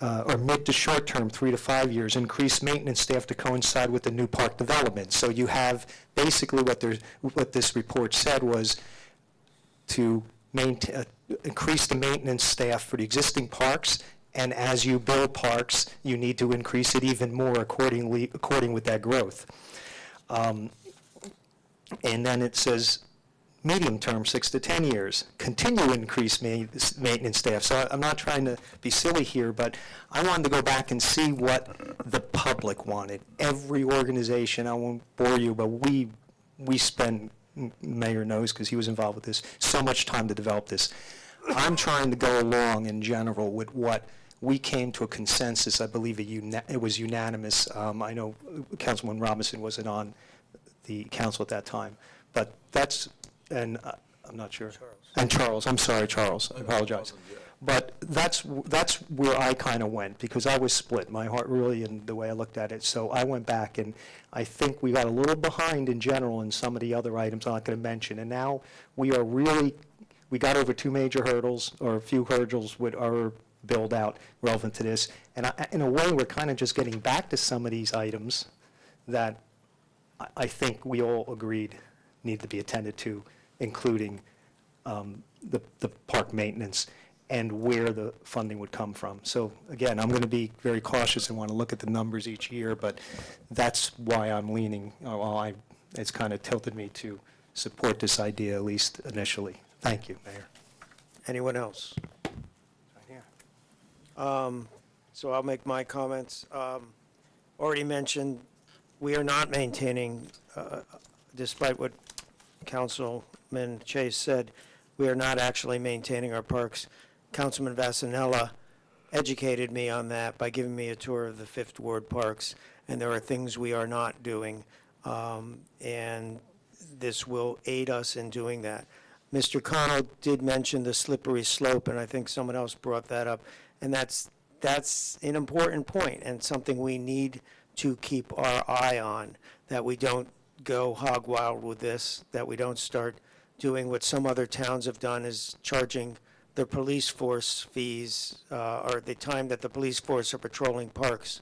or mid to short term, 3 to 5 years, increased maintenance staff to coincide with the new park development. So you have basically what this report said was to increase the maintenance staff for the existing parks, and as you build parks, you need to increase it even more according with that growth. And then it says medium term, 6 to 10 years, continue to increase maintenance staff. So I'm not trying to be silly here, but I wanted to go back and see what the public wanted. Every organization, I won't bore you, but we spend, Mayor knows because he was involved with this, so much time to develop this. I'm trying to go along in general with what we came to a consensus. I believe it was unanimous. I know Councilman Robinson wasn't on the council at that time, but that's, and I'm not sure. And Charles, I'm sorry, Charles, I apologize. But that's where I kind of went, because I was split, my heart really, and the way I looked at it. So I went back, and I think we got a little behind in general in some of the other items I'm not going to mention. And now we got over two major hurdles, or a few hurdles with our build out relevant to this. And in a way, we're kind of just getting back to some of these items that I think we all agreed need to be attended to, including the park maintenance and where the funding would come from. So again, I'm going to be very cautious and want to look at the numbers each year, but that's why I'm leaning, it's kind of tilted me to support this idea, at least initially. Thank you, Mayor. Anyone else? So I'll make my comments. Already mentioned, we are not maintaining, despite what Councilman Chase said, we are not actually maintaining our parks. Councilman Vasanella educated me on that by giving me a tour of the Fifth Ward parks, and there are things we are not doing, and this will aid us in doing that. Mr. Connell did mention the slippery slope, and I think someone else brought that up, and that's an important point and something we need to keep our eye on, that we don't go hog wild with this, that we don't start doing what some other towns have done, is charging their police force fees, or the time that the police force are patrolling parks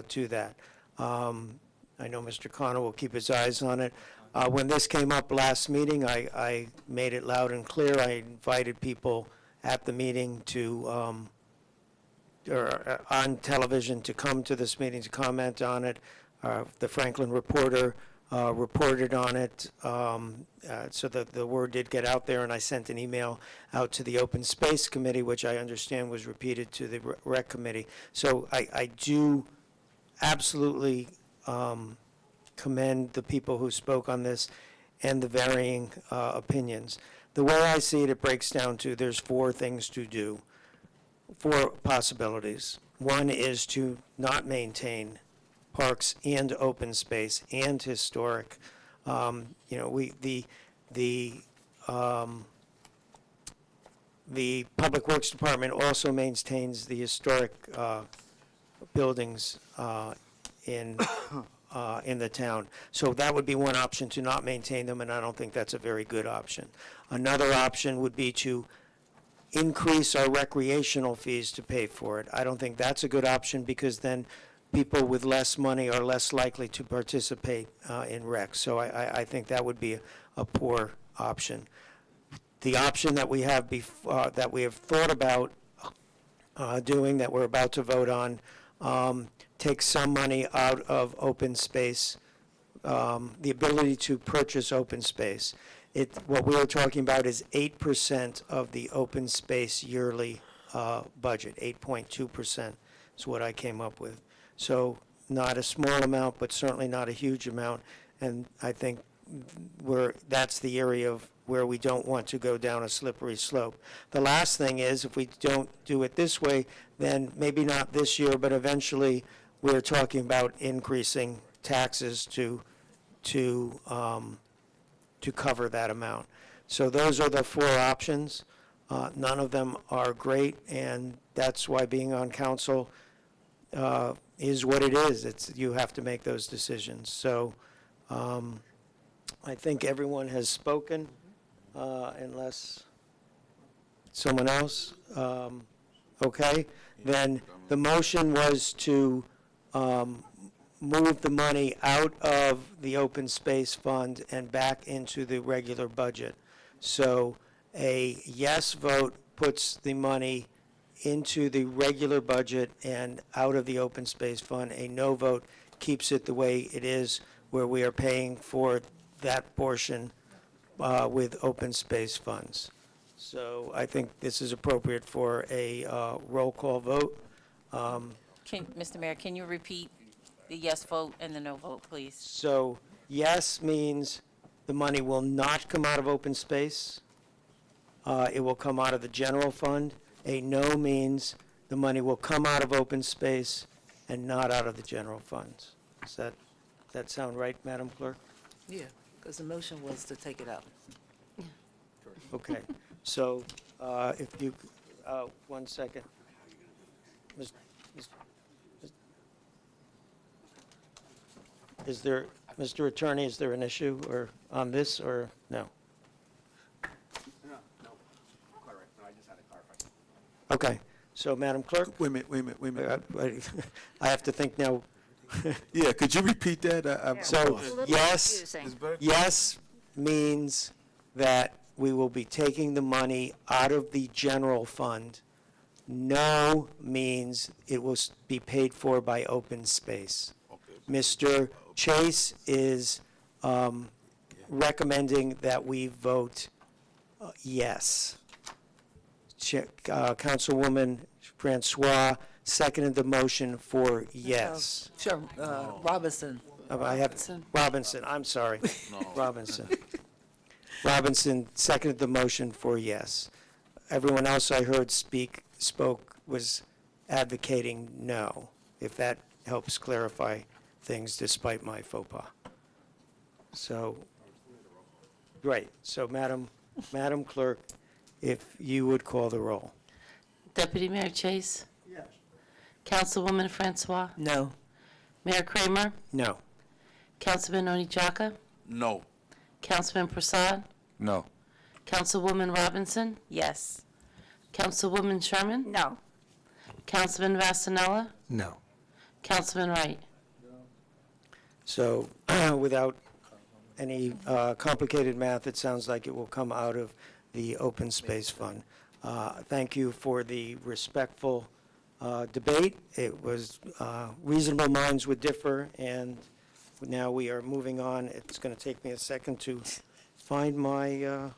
to that. I know Mr. Connor will keep his eyes on it. When this came up last meeting, I made it loud and clear. I invited people at the meeting to, or on television, to come to this meeting to comment on it. The Franklin Reporter reported on it, so that the word did get out there, and I sent an email out to the Open Space Committee, which I understand was repeated to the Rec Committee. So I do absolutely commend the people who spoke on this and the varying opinions. The way I see it, it breaks down to there's four things to do, four possibilities. One is to not maintain parks and open space and historic. The Public Works Department also maintains the historic buildings in the town. So that would be one option, to not maintain them, and I don't think that's a very good option. Another option would be to increase our recreational fees to pay for it. I don't think that's a good option, because then people with less money are less likely to participate in rec. So I think that would be a poor option. The option that we have that we have thought about doing, that we're about to vote on, takes some money out of open space, the ability to purchase open space. What we are talking about is 8% of the open space yearly budget. 8.2% is what I came up with. So not a small amount, but certainly not a huge amount. And I think that's the area of where we don't want to go down a slippery slope. The last thing is, if we don't do it this way, then maybe not this year, but eventually we're talking about increasing taxes to cover that amount. So those are the four options. None of them are great, and that's why being on council is what it is. You have to make those decisions. So I think everyone has spoken, unless someone else. Okay, then the motion was to move the money out of the open space fund and back into the regular budget. So a yes vote puts the money into the regular budget and out of the open space fund. A no vote keeps it the way it is, where we are paying for that portion with open space funds. So I think this is appropriate for a roll call vote. Mr. Mayor, can you repeat the yes vote and the no vote, please? So yes means the money will not come out of open space. It will come out of the general fund. A no means the money will come out of open space and not out of the general funds. Does that sound right, Madam Clerk? Yeah, because the motion was to take it out. Okay, so if you, 1 second. Is there, Mr. Attorney, is there an issue or on this or no? No, quite right. No, I just had to clarify. Okay, so Madam Clerk? Wait a minute. I have to think now. Yeah, could you repeat that? So, It's a little yes, confusing. yes means that we will be taking the money out of the general fund. No means it will be paid for by open space. Mr. Chase is recommending that we vote yes. Councilwoman Francois seconded the motion for yes. Sure, Robinson. I have, Robinson, I'm sorry. Robinson. Robinson seconded the motion for yes. Everyone else I heard spoke was advocating no, if that helps clarify things despite my faux pas. So, right, so Madam Clerk, if you would call the roll. Deputy Mayor Chase? Yes. Councilwoman Francois? No. Mayor Kramer? No. Councilman Onijaka? No. Councilman Prasad? No. Councilwoman Robinson? Yes. Councilwoman Sherman? No. Councilman Vasanella? No. Councilman Wright? So, without any complicated math, it sounds like it will come out of the open space fund. Thank you for the respectful debate. It was reasonable minds would differ, and now we are moving on. It's going to take me a second to find my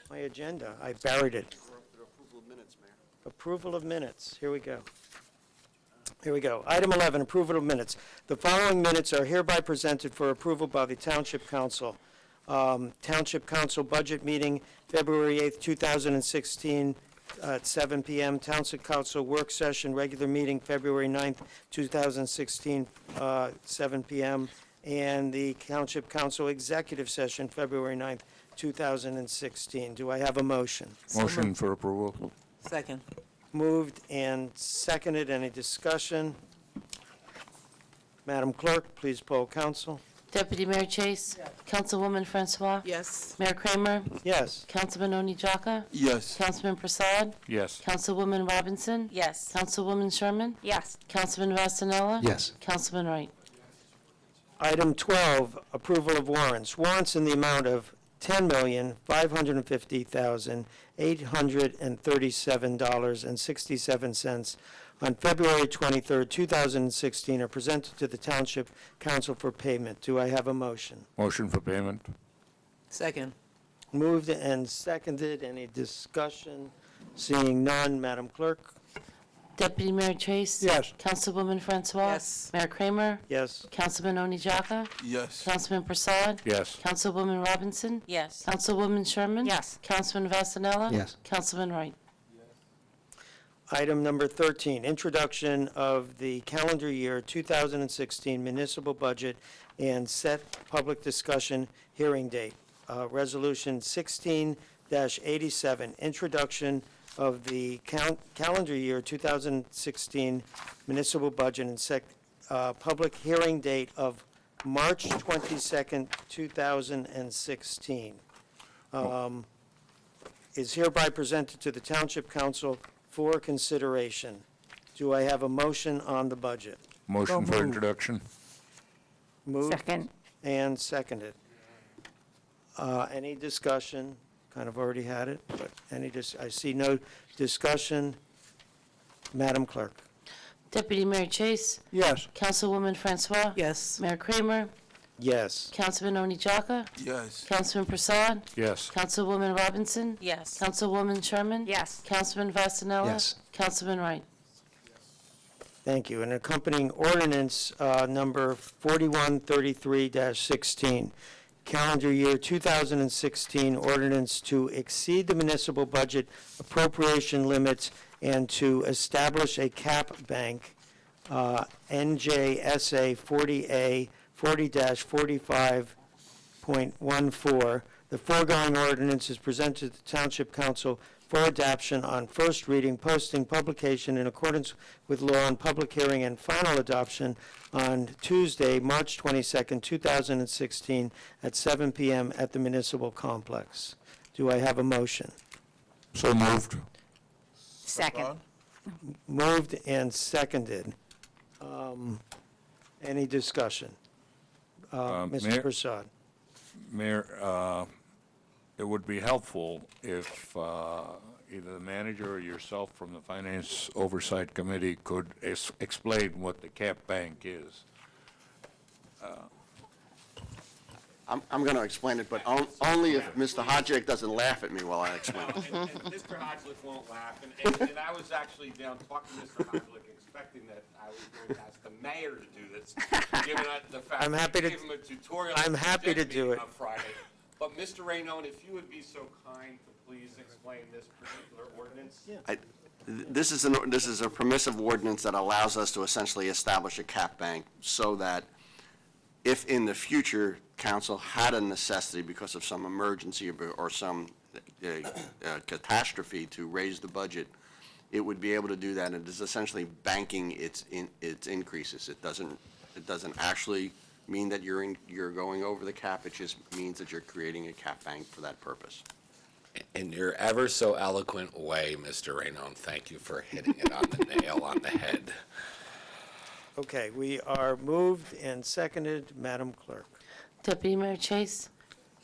my agenda. I buried it. Approval of minutes, Mayor. Approval of minutes. Here we go. Here we go. Item 11, approval of minutes. The following minutes are hereby presented for approval by the Township Council. Township Council budget meeting, February 8th, 2016, at 7 p.m. Township Council work session, regular meeting, February 9th, 2016, 7 p.m. And the Township Council executive session, February 9th, 2016. Do I have a motion? Motion for approval. Second. Moved and seconded. Any discussion? Madam Clerk, please poll council. Deputy Mayor Chase? Councilwoman Francois? Yes. Mayor Kramer? Yes. Councilman Onijaka? Yes. Councilman Prasad? Yes. Councilwoman Robinson? Yes. Councilwoman Sherman? Yes. Councilman Vasanella? Yes. Councilman Wright? Item 12, approval of warrants. Warrants in the amount of $10,550,837.67 on February 23rd, 2016 are presented to the Township Council for payment. Do I have a motion? Motion for payment. Second. Moved and seconded. Any discussion? Seeing none, Madam Clerk? Deputy Mayor Chase? Yes. Councilwoman Francois? Yes. Mayor Kramer? Yes. Councilman Onijaka? Yes. Councilman Prasad? Yes. Councilwoman Robinson? Yes. Councilwoman Sherman? Yes. Councilman Vasanella? Yes. Councilman Wright? Item number 13, introduction of the calendar year 2016 municipal budget and set public discussion hearing date. Resolution 16-87, introduction of the calendar year 2016 municipal budget and set public hearing date of March 22nd, 2016. Is hereby presented to the Township Council for consideration. Do I have a motion on the budget? Motion for introduction. Moved Second. and seconded. Any discussion? Kind of already had it, but I see no discussion. Madam Clerk? Deputy Mayor Chase? Yes. Councilwoman Francois? Yes. Mayor Kramer? Yes. Councilman Oni Jaka? Yes. Councilman Prasad? Yes. Councilwoman Robinson? Yes. Councilwoman Sherman? Yes. Councilman Vasanella? Yes. Councilman Wright? Thank you. An accompanying ordinance, number 4133-16, calendar year 2016 ordinance to exceed the municipal budget appropriation limits and to establish a cap bank, NJSA 40A 40-45.14. The foregoing ordinance is presented to the Township Council for adoption on first reading, posting, publication in accordance with law, and public hearing and final adoption on Tuesday, March 22nd, 2016, at 7 p.m. at the Municipal Complex. Do I have a motion? So moved. Second. Moved and seconded. Any discussion? Mr. Mayor- Prasad. Mayor, it would be helpful if either the manager or yourself from the Finance Oversight Committee could explain what the cap bank is. I'm going to explain it, but only if Mr. Hodgick doesn't laugh at me while I explain it. And Mr. Hodglick won't laugh, and I was actually down talking to Mr. Hodglick, expecting that I was going to ask the mayor to do this, given the fact I'm that happy we to- gave him a tutorial. I'm at the happy to budget do meeting it. On Friday. But Mr. Raynone, if you would be so kind to please explain this particular ordinance? This is a permissive ordinance that allows us to essentially establish a cap bank so that if in the future council had a necessity because of some emergency or some catastrophe to raise the budget, it would be able to do that. And it is essentially banking its increases. It doesn't actually mean that you're going over the cap. It just means that you're creating a cap bank for that purpose. In your ever so eloquent way, Mr. Raynone, thank you for hitting it on the nail on the head. Okay, we are moved and seconded. Madam Clerk. Deputy Mayor Chase?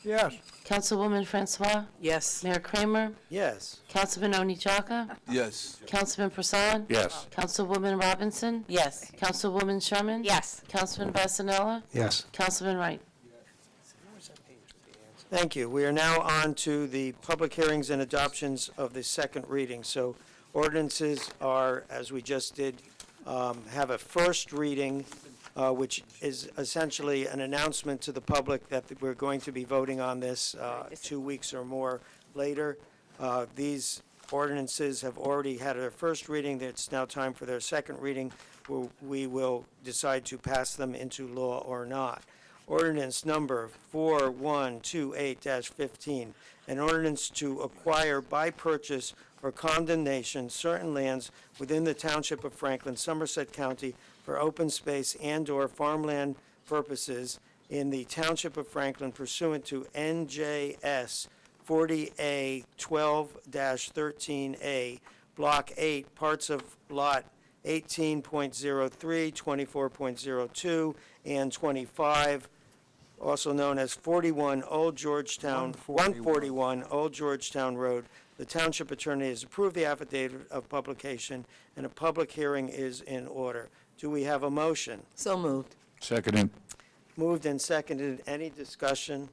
Yes. Councilwoman Francois? Yes. Mayor Kramer? Yes. Councilman Oni Jaka? Yes. Councilman Prasad? Yes. Councilwoman Robinson? Yes. Councilwoman Sherman? Yes. Councilman Vasanella? Yes. Councilman Wright? Thank you. We are now on to the public hearings and adoptions of the second reading. So ordinances are, as we just did, have a first reading, which is essentially an announcement to the public that we're going to be voting on this 2 weeks or more later. These ordinances have already had their first reading. It's now time for their second reading, where we will decide to pass them into law or not. Ordinance number 4128-15, an ordinance to acquire by purchase or condemnation certain lands within the Township of Franklin, Somerset County, for open space and/or farmland purposes in the Township of Franklin pursuant to NJS 40A 12-13A, Block 8, parts of Lot 18.03, 24.02, and 25, also known as 41 Old Georgetown, 141 Old Georgetown Road. The Township Attorney has approved the affidavit of publication, and a public hearing is in order. Do we have a motion? So moved. Seconded. Moved and seconded. Any discussion?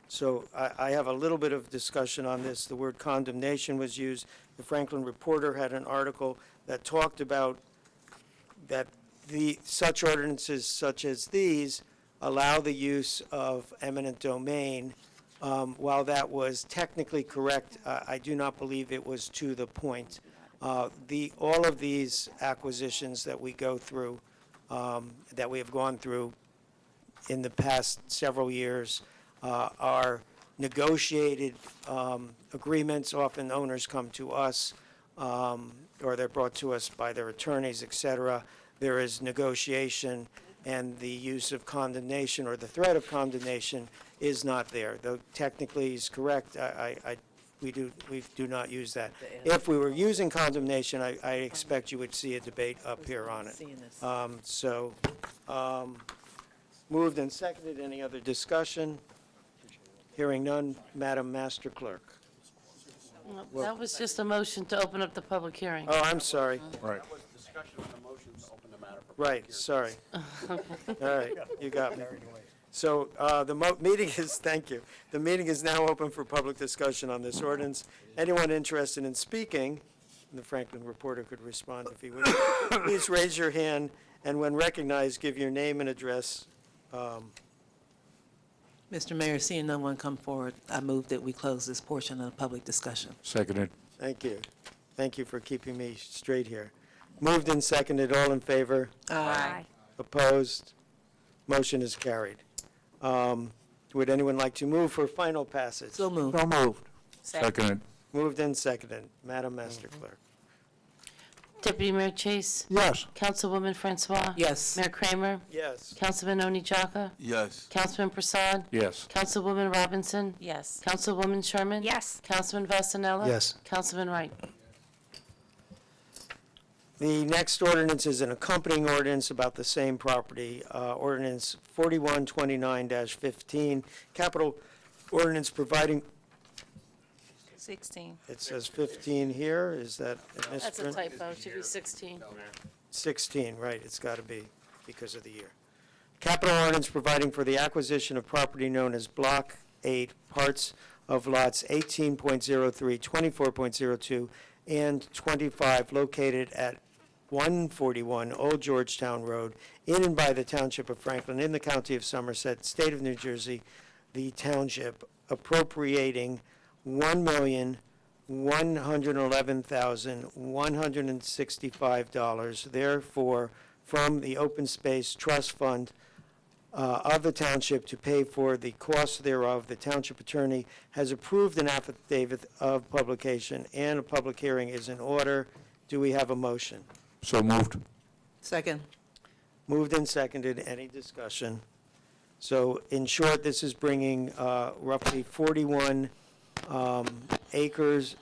So I have a little bit of discussion on this. The word condemnation was used. The Franklin Reporter had an article that talked about that such ordinances such as these allow the use of eminent domain. While that was technically correct, I do not believe it was to the point. All of these acquisitions that we go through, that we have gone through in the past several years, are negotiated agreements. Often owners come to us, or they're brought to us by their attorneys, et cetera. There is negotiation, and the use of condemnation or the threat of condemnation is not there. Though technically he's correct, we do not use that. If we were using condemnation, I expect you would see a debate up here on it. Moved and seconded. Any other discussion? Hearing none, Madam Master Clerk. That was just a motion to open up the public hearing. Oh, I'm sorry. Right. Right, sorry. All right, you got me. So the meeting is, thank you. The meeting is now open for public discussion on this ordinance. Anyone interested in speaking, the Franklin reporter could respond if he would. Please raise your hand, and when recognized, give your name and address. Mr. Mayor, seeing no one come forward, I move that we close this portion of the public discussion. Seconded. Thank you. Thank you for keeping me straight here. Moved and seconded, all in favor? Aye. Opposed? Motion is carried. Would anyone like to move for final passage? So moved. So moved. Seconded. Moved and seconded. Madam Master Clerk. Deputy Mayor Chase? Yes. Councilwoman Francois? Yes. Mayor Kramer? Yes. Councilman Oni Chaka? Yes. Councilman Prasad? Yes. Councilwoman Robinson? Yes. Councilwoman Sherman? Yes. Councilman Vasanella? Yes. Councilman Wright? The next ordinance is an accompanying ordinance about the same property, ordinance 4129-15, capital ordinance providing, 16. it says 15 here, is that a That's a misprint? typo, it should be 16. 16, right, it's got to be because of the year. Capital ordinance providing for the acquisition of property known as Block 8, parts of lots 18.03, 24.02, and 25 located at 141 Old Georgetown Road, in and by the Township of Franklin, in the County of Somerset, State of New Jersey, the Township appropriating $1,111,165, therefore, from the Open Space Trust Fund of the Township to pay for the costs thereof. The Township Attorney has approved an affidavit of publication, and a public hearing is in order. Do we have a motion? So moved. Second. Moved and seconded. Any discussion? So in short, this is bringing roughly 47 acres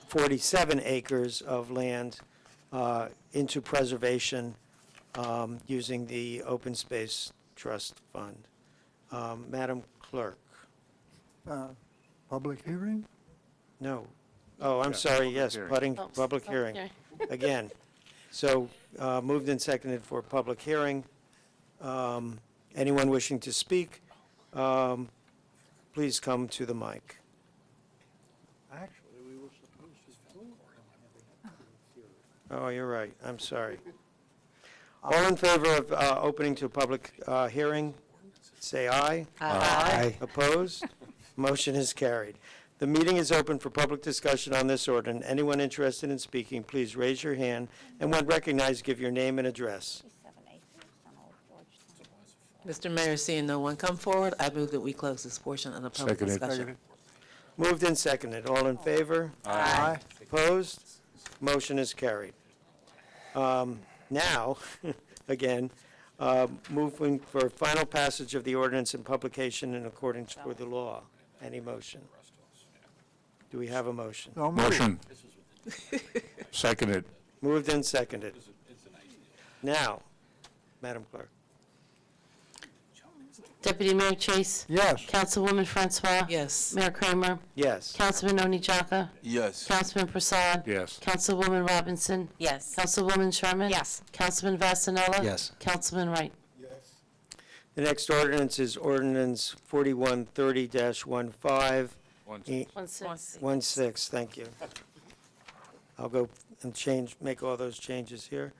of land into preservation using the Open Space Trust Fund. Madam Clerk? Public hearing? No. Oh, I'm sorry, yes, hearing. public hearing. Again. So moved and seconded for public hearing. Anyone wishing to speak, please come to the mic. Actually, we were supposed to vote. Oh, you're right, I'm sorry. All in favor of opening to a public hearing, say aye. Aye. Opposed? Motion is carried. The meeting is open for public discussion on this ordinance. Anyone interested in speaking, please raise your hand, and when recognized, give your name and address. Mr. Mayor, seeing no one come forward, I move that we close this portion of the public Seconded. discussion. Moved and seconded. All in favor? Aye. Opposed? Motion is carried. Now, again, moving for final passage of the ordinance and publication in accordance with the law. Any motion? Do we have a motion? So moved. Motion. Seconded. Moved and seconded. Now, Madam Clerk. Deputy Mayor Chase? Yes. Councilwoman Francois? Yes. Mayor Kramer? Yes. Councilman Oni Chaka? Yes. Councilman Prasad? Yes. Councilwoman Robinson? Yes. Councilwoman Sherman? Yes. Councilman Vasanella? Yes. Councilman Wright? The next ordinance is ordinance 4130-15. 16, thank you. I'll go and make all those changes here.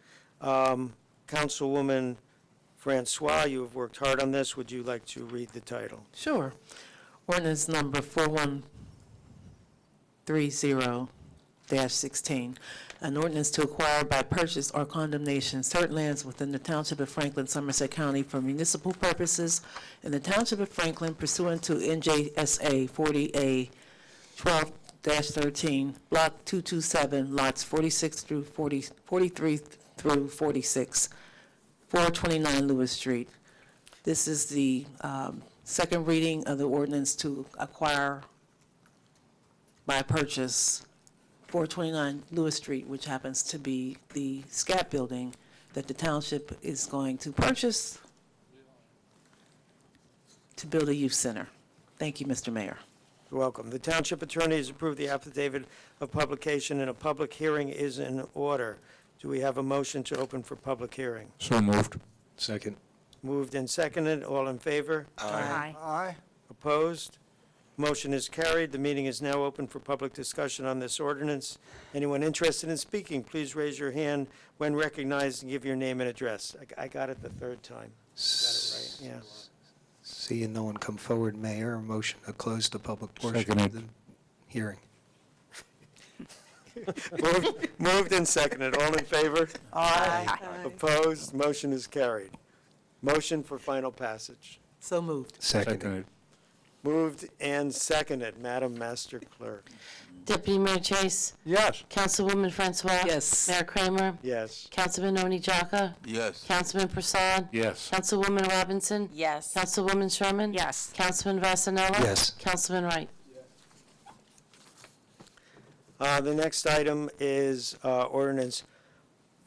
Councilwoman Francois, you have worked hard on this. Would you like to read the title? Sure. Ordinance number 4130-16. An ordinance to acquire by purchase or condemnation certain lands within the Township of Franklin, Somerset County for municipal purposes in the Township of Franklin pursuant to NJSA 40A 12-13, Block 227, lots 46 through 43 through 46, 429 Lewis Street. This is the second reading of the ordinance to acquire by purchase 429 Lewis Street, which happens to be the SCAP building that the township is going to purchase to build a youth center. Thank you, Mr. Mayor. You're welcome. The Township Attorney has approved the affidavit of publication, and a public hearing is in order. Do we have a motion to open for public hearing? So moved. Second. Moved and seconded, all in favor? Aye. Aye. Opposed? Motion is carried. The meeting is now open for public discussion on this ordinance. Anyone interested in speaking, please raise your hand when recognized and give your name and address. I got it the third time. Got it right, yeah. Seeing no one come forward, Mayor, a motion to close the public portion of Seconded. the hearing. Moved and seconded. All in favor? Aye. Opposed? Motion is carried. Motion for final passage. So moved. Seconded. Moved and seconded. Madam Master Clerk. Deputy Mayor Chase, Yes. Councilwoman Francois. Yes. Mayor Kramer, Yes. Councilman Oni Jaka, Yes. Councilman Prasad, Yes. Councilwoman Robinson, Yes. Councilwoman Sherman. Yes. Councilman Vasanella. Yes. Councilman Wright. The next item is ordinance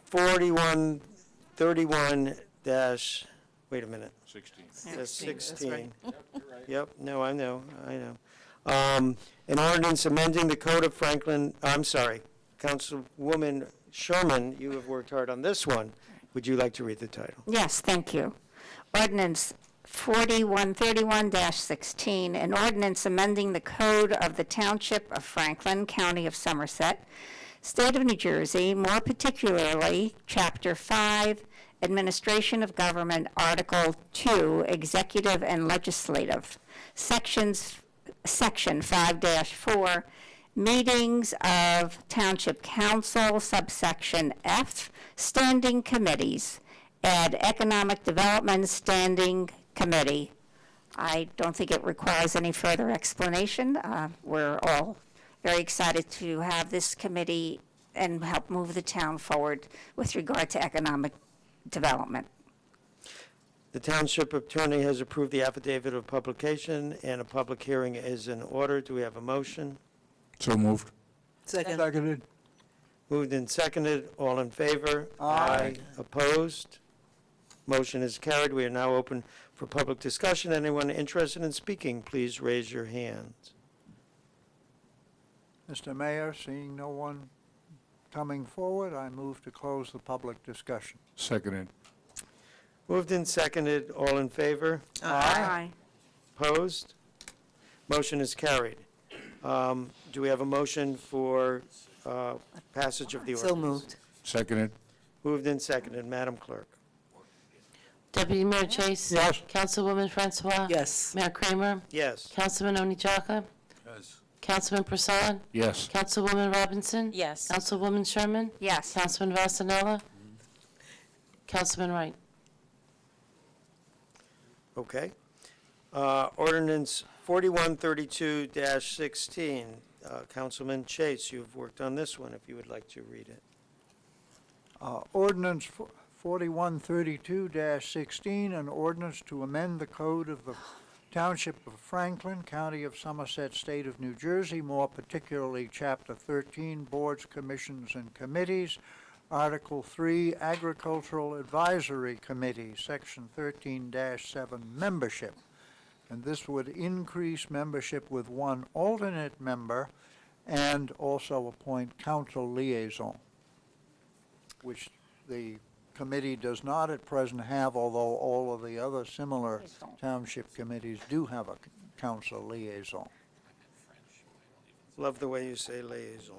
4131 dash, wait a minute. 16. That's 16, 16. Yep, no, I know. An ordinance amending the Code of Franklin, I'm sorry, Councilwoman Sherman, you have worked hard on this one. Would you like to read the title? Yes, thank you. Ordinance 4131-16, an ordinance amending the code of the Township of Franklin, County of Somerset, State of New Jersey, more particularly Chapter 5, Administration of Government, Article 2, Executive and Legislative, Section 5-4, Meetings of Township Council, subsection F, Standing Committees, add Economic Development Standing Committee. I don't think it requires any further explanation. We're all very excited to have this committee and help move the town forward with regard to economic development. The Township Attorney has approved the affidavit of publication, and a public hearing is in order. Do we have a motion? So moved. Seconded. Moved and seconded. All in favor? Aye. Opposed? Motion is carried. We are now open for public discussion. Anyone interested in speaking, please raise your hand. Mr. Mayor, seeing no one coming forward, I move to close the public discussion. Seconded. Moved and seconded. All in favor? Aye. Opposed? Motion is carried. Do we have a motion for passage of the ordinance? So moved. Seconded. Moved and seconded. Madam Clerk. Deputy Mayor Chase. Yes. Councilwoman Francois. Yes. Mayor Kramer, Yes. Councilman Oni Jaka, Yes. Councilman Prasad, Yes. Councilwoman Robinson. Yes. Councilwoman Sherman, Yes. Councilman Vasanella, Councilman Wright. Okay. Ordinance 4132-16. Councilman Chase, you've worked on this one, if you would like to read it. Ordinance 4132-16, an ordinance to amend the code of the Township of Franklin, County of Somerset, State of New Jersey, more particularly Chapter 13, Boards, Commissions, and Committees, Article 3, Agricultural Advisory Committee, Section 13-7, Membership. And this would increase membership with one alternate member and also appoint council liaison, which the committee does not at present have, although all of the other similar township committees do have a council liaison. Love the way you say liaison.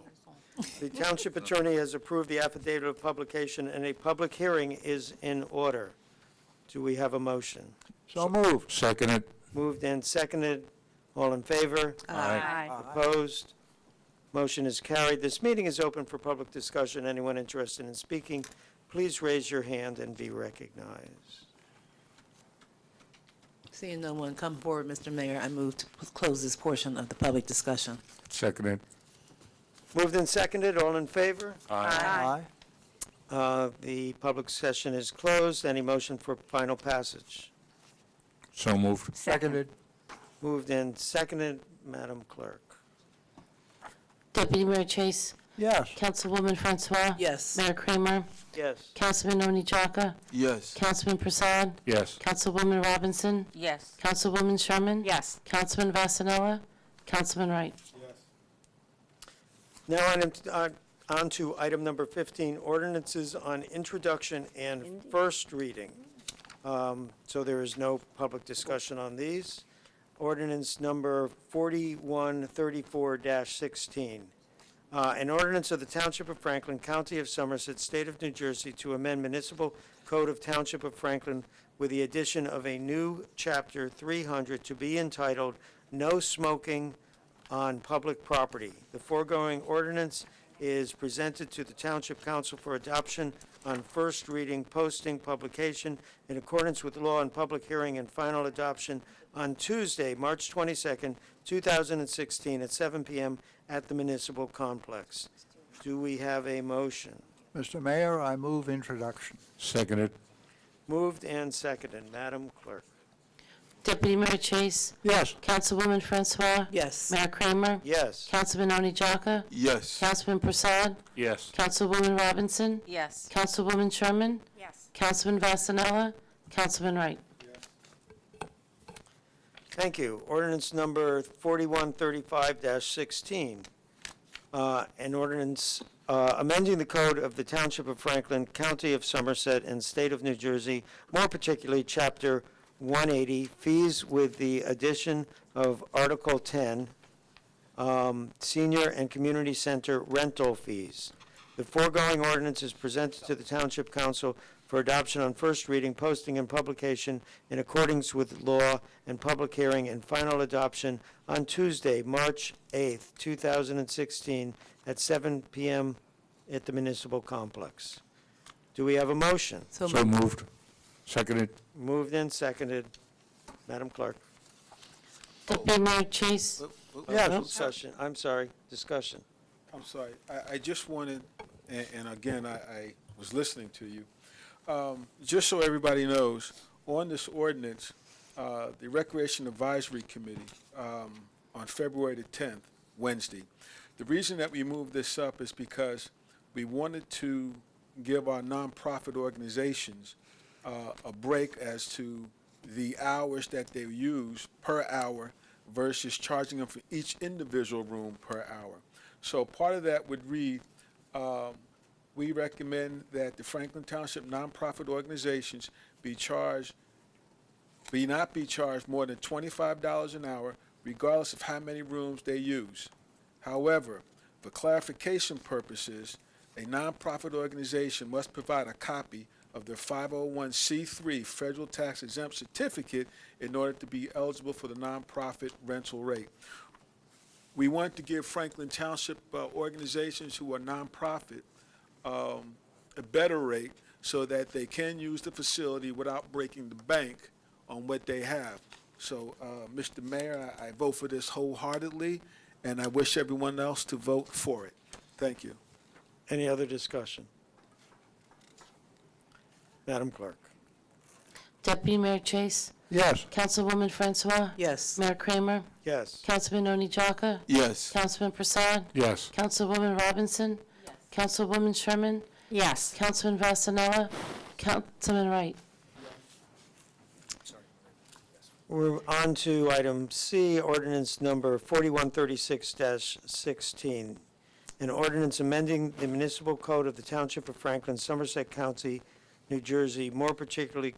The Township Attorney has approved the affidavit of publication, and a public hearing is in order. Do we have a motion? So moved. Seconded. Moved and seconded. All in favor? Aye. Opposed? Motion is carried. This meeting is open for public discussion. Anyone interested in speaking, please raise your hand and be recognized. Seeing no one come forward, Mr. Mayor, I move to close this portion of the public discussion. Seconded. Moved and seconded. All in favor? Aye. The public session is closed. Any motion for final passage? So moved. Seconded. Moved and seconded. Madam Clerk. Deputy Mayor Chase, Yes. Councilwoman Francois. Yes. Mayor Kramer, Yes. Councilman Oni Jaka, Yes. Councilman Prasad, Yes. Councilwoman Robinson, Yes. Councilwoman Sherman. Yes. Councilman Vasanella, Councilman Wright. Now on to item number 15, ordinances on introduction and first reading. So there is no public discussion on these. Ordinance number 4134-16. An ordinance of the Township of Franklin, County of Somerset, State of New Jersey, to amend Municipal Code of Township of Franklin with the addition of a new Chapter 300 to be entitled No Smoking on Public Property. The foregoing ordinance is presented to the Township Council for adoption on first reading, posting, publication in accordance with law, and public hearing and final adoption on Tuesday, March 22nd, 2016, at 7 p.m. at the Municipal Complex. Do we have a motion? Mr. Mayor, I move introduction. Seconded. Moved and seconded. Madam Clerk. Deputy Mayor Chase. Yes. Councilwoman Francois. Yes. Mayor Kramer. Yes. Councilman Oni Jaka. Yes. Councilman Prasad. Yes. Councilwoman Robinson. Yes. Councilwoman Sherman. Yes. Councilman Vasanella. Councilman Wright. Thank you. Ordinance number 4135-16. An ordinance amending the code of the Township of Franklin, County of Somerset, and State of New Jersey, more particularly Chapter 180, fees with the addition of Article 10, senior and community center rental fees. The foregoing ordinance is presented to the Township Council for adoption on first reading, posting, and publication in accordance with law, and public hearing and final adoption on Tuesday, March 8th, 2016, at 7 p.m. at the Municipal Complex. Do we have a motion? So moved. Seconded. Moved and seconded. Madam Clerk. Deputy Mayor Chase. Yes, discussion. I'm sorry, discussion. I'm sorry. I just wanted, and again, I was listening to you. Just so everybody knows, on this ordinance, the Recreation Advisory Committee, on February the 10th, Wednesday, the reason that we moved this up is because we wanted to give our nonprofit organizations a break as to the hours that they use per hour versus charging them for each individual room per hour. So part of that would read, we recommend that the Franklin Township nonprofit organizations not be charged more than $25 an hour, regardless of how many rooms they use. However, for clarification purposes, a nonprofit organization must provide a copy of their 501c3 federal tax exempt certificate in order to be eligible for the nonprofit rental rate. We want to give Franklin Township organizations who are nonprofit a better rate so that they can use the facility without breaking the bank on what they have. So, Mr. Mayor, I vote for this wholeheartedly, and I wish everyone else to vote for it. Thank you. Any other discussion? Madam Clerk. Deputy Mayor Chase. Yes. Councilwoman Francois. Yes. Mayor Kramer. Yes. Councilman Oni Jaka. Yes. Councilman Prasad. Yes. Councilwoman Robinson. Yes. Councilwoman Sherman. Yes. Councilman Vasanella. Councilman Wright. We're on to item C, ordinance number 4136-16. An ordinance amending the municipal code of the Township of Franklin, Somerset County, New Jersey, more particularly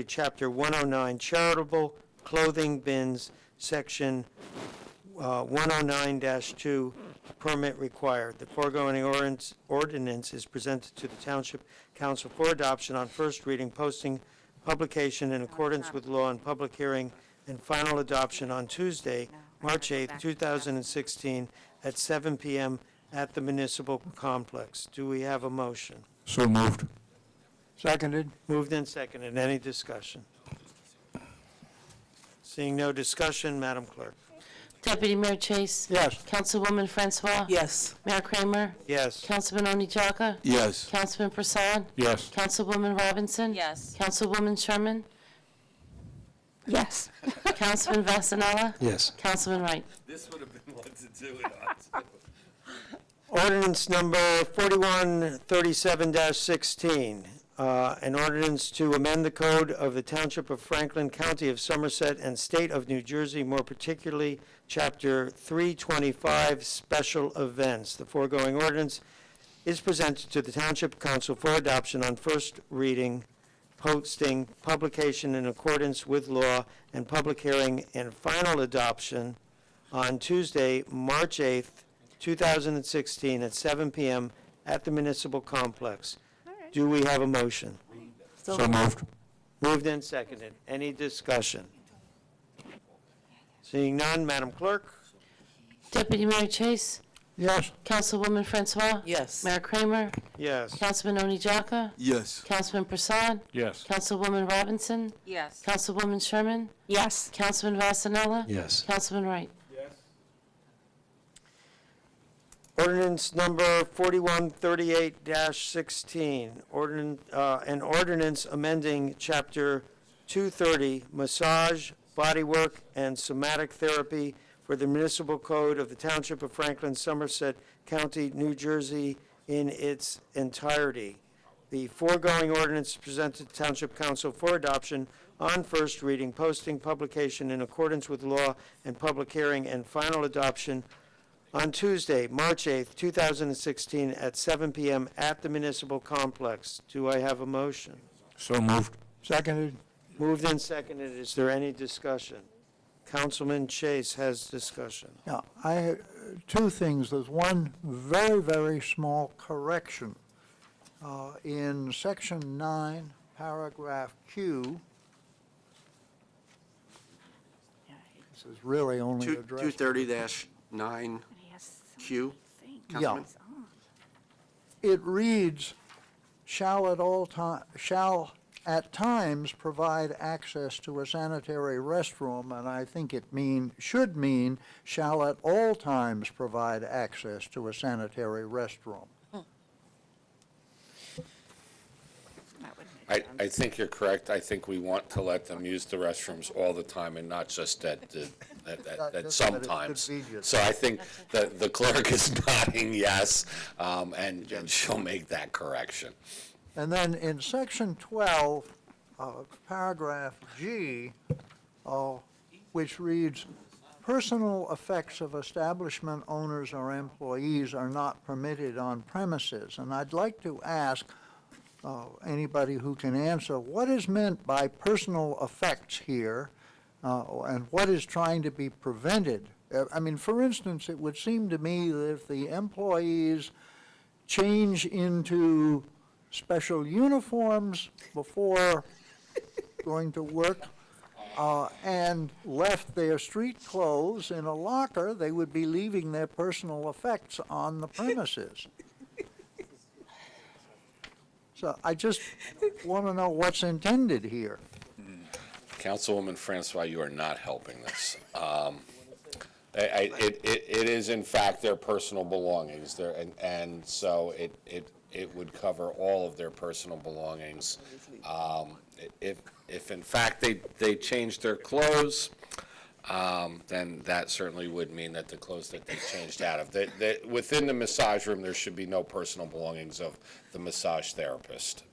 Chapter 109, charitable clothing bins, Section 109-2, permit required. The foregoing ordinance is presented to the Township Council for adoption on first reading, posting, publication in accordance with law, and public hearing and final adoption on Tuesday, March 8th, 2016, at 7 p.m. at the Municipal Complex. Do we have a motion? So moved. Seconded. Moved and seconded. Any discussion? Seeing no discussion, Madam Clerk. Deputy Mayor Chase. Yes. Councilwoman Francois. Yes. Mayor Kramer. Yes. Councilman Oni Jaka. Yes. Councilman Prasad. Yes. Councilwoman Robinson. Yes. Councilwoman Sherman. Yes. Councilman Vasanella. Yes. Councilman Wright. This would have been one to do it on. Ordinance number 4137-16, an ordinance to amend the code of the Township of Franklin, County of Somerset, and State of New Jersey, more particularly Chapter 325, Special Events. The foregoing ordinance is presented to the Township Council for adoption on first reading, posting, publication in accordance with law, and public hearing and final adoption on Tuesday, March 8th, 2016, at 7 p.m. at the municipal complex. Do we have a motion? So moved. Moved and seconded. Any discussion? Seeing none, Madam Clerk? Deputy Mayor Chase? Yes. Councilwoman Francois? Yes. Mayor Kramer? Yes. Councilman Oni Jaka? Yes. Councilman Prasad? Yes. Councilwoman Robinson? Yes. Councilwoman Sherman? Yes. Councilman Vasanella? Yes. Councilman Wright? Ordinance number 4138-16, an ordinance amending Chapter 230, Massage, Bodywork, and Somatic Therapy for the Municipal Code of the Township of Franklin, Somerset County, New Jersey, in its entirety. The foregoing ordinance is presented to Township Council for adoption on first reading, posting, publication in accordance with law, and public hearing and final adoption on Tuesday, March 8th, 2016, at 7 p.m. at the municipal complex. Do I have a motion? So moved. Seconded. Moved and seconded. Is there any discussion? Councilman Chase has discussion. Yeah, two things. There's one very, very small correction. In Section 9, Paragraph Q, this is really only addressed. 230-9Q, Councilman? It reads, shall at times provide access to a sanitary restroom, and I think it should mean, shall at all times provide access to a sanitary restroom. I think you're correct. I think we want to let them use the restrooms all the time and not just at sometimes. So I think that the clerk is nodding yes, and she'll make that correction. And then in Section 12, Paragraph G, which reads, personal effects of establishment owners or employees are not permitted on premises. And I'd like to ask anybody who can answer, what is meant by personal effects here, and what is trying to be prevented? I mean, for instance, it would seem to me that if the employees change into special uniforms before going to work and left their street clothes in a locker, they would be leaving their personal effects on the premises. So I just want to know what's intended here. Councilwoman Francois, you are not helping this. It is in fact their personal belongings, and so it would cover all of their personal belongings. If in fact they changed their clothes, then that certainly would mean that the clothes that they changed out of. Within the massage room, there should be no personal belongings of the massage therapist.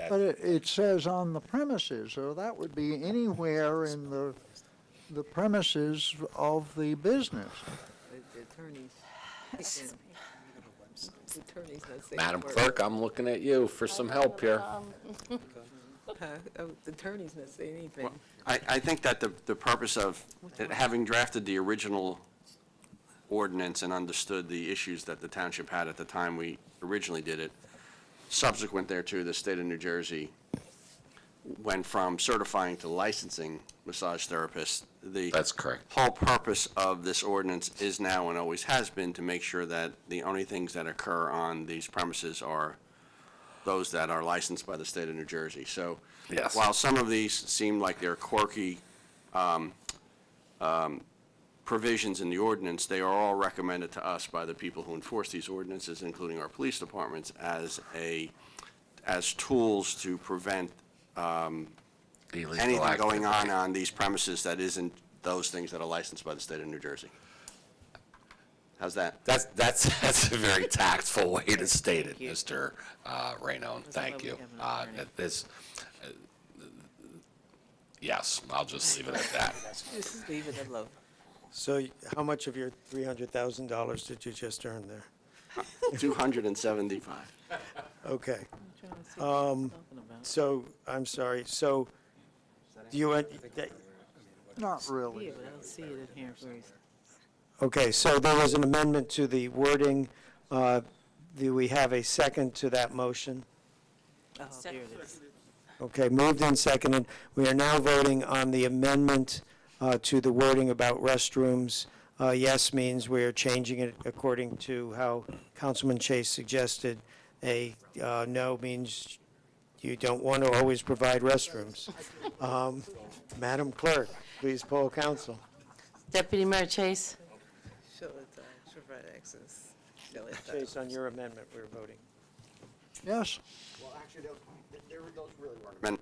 But it says on the premises, so that would be anywhere in the premises of the business. Madam Clerk, I'm looking at you for some help here. The attorney's not saying anything. I think that the purpose of having drafted the original ordinance and understood the issues that the township had at the time we originally did it, subsequent thereto, the state of New Jersey went from certifying to licensing massage therapists. That's correct. Whole purpose of this ordinance is now and always has been to make sure that the only things that occur on these premises are those that are licensed by the state of New Jersey. So Yes. while some of these seem like they're quirky provisions in the ordinance, they are all recommended to us by the people who enforce these ordinances, including our police departments, as tools to prevent anything going on these premises that isn't those things that are licensed by the state of New Jersey. How's that? That's a very tactful way to state it, Mr. Raynone. Thank you. Yes, I'll just leave it at that. Just leave it alone. So how much of your $300,000 did you just earn there? 275. Okay. So, I'm sorry, so, do you, Not really. I don't see it in here. okay, so there was an amendment to the wording. Do we have a second to that motion? Oh, there it is. Okay, moved and seconded. We are now voting on the amendment to the wording about restrooms. Yes means we are changing it according to how Councilman Chase suggested. No means you don't want to always provide restrooms. Madam Clerk, please poll council. Deputy Mayor Chase? Provide access. Chase, on your amendment, we're voting. Yes? Well, actually, those really weren't.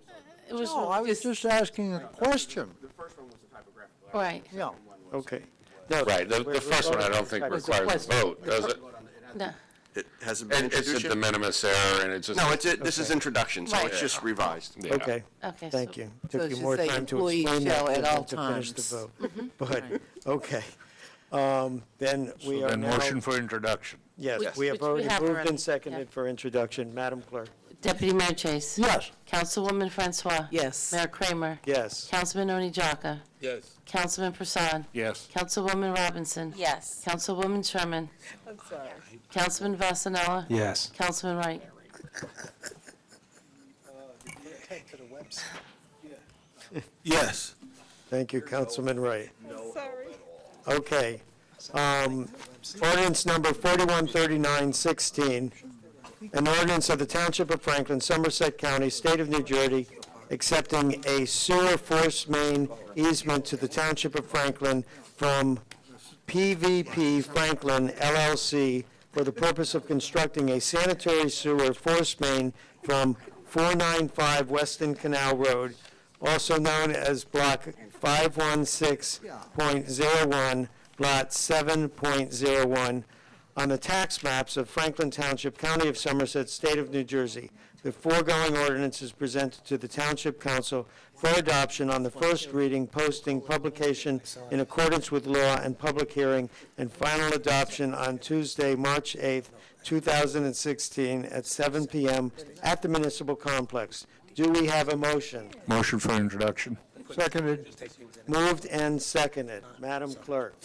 It was No, I was just asking a question. The first one was the typographical. Right. Yeah. Okay. Right, the first one I don't think requires a vote, does it? No. It hasn't been It's introduced a yet? de minimis error, and it's just. No, this is introduction, so Right. it's just revised. Yeah. Okay, Okay, thank so- you. So Took it you should more say time to employee explain shall that at than all to finish the times. vote. But, okay. Then we are Then now. motion for introduction. Yes, Which- we have which we voted, have moved already, and seconded yeah. for introduction. Madam Clerk? Deputy Mayor Chase? Yes. Councilwoman Francois? Yes. Mayor Kramer? Yes. Councilman Oni Jaka? Yes. Councilman Prasad? Yes. Councilwoman Robinson? Yes. Councilwoman Sherman? I'm sorry. Councilman Vasanella? Yes. Councilman Wright? Yes. Thank you, Councilman Wright. Okay. Ordinance number 413916, an ordinance of the Township of Franklin, Somerset County, State of New Jersey, accepting a sewer force main easement to the Township of Franklin from PVP Franklin LLC for the purpose of constructing a sanitary sewer force main from 495 Weston Canal Road, also known as Block 516.01, Lot 7.01, on the tax maps of Franklin Township, County of Somerset, State of New Jersey. The foregoing ordinance is presented to the Township Council for adoption on the first reading, posting, publication in accordance with law, and public hearing and final adoption on Tuesday, March 8th, 2016, at 7 p.m. at the Municipal Complex. Do we have a motion? Motion for introduction. Seconded. Moved and seconded. Madam Clerk?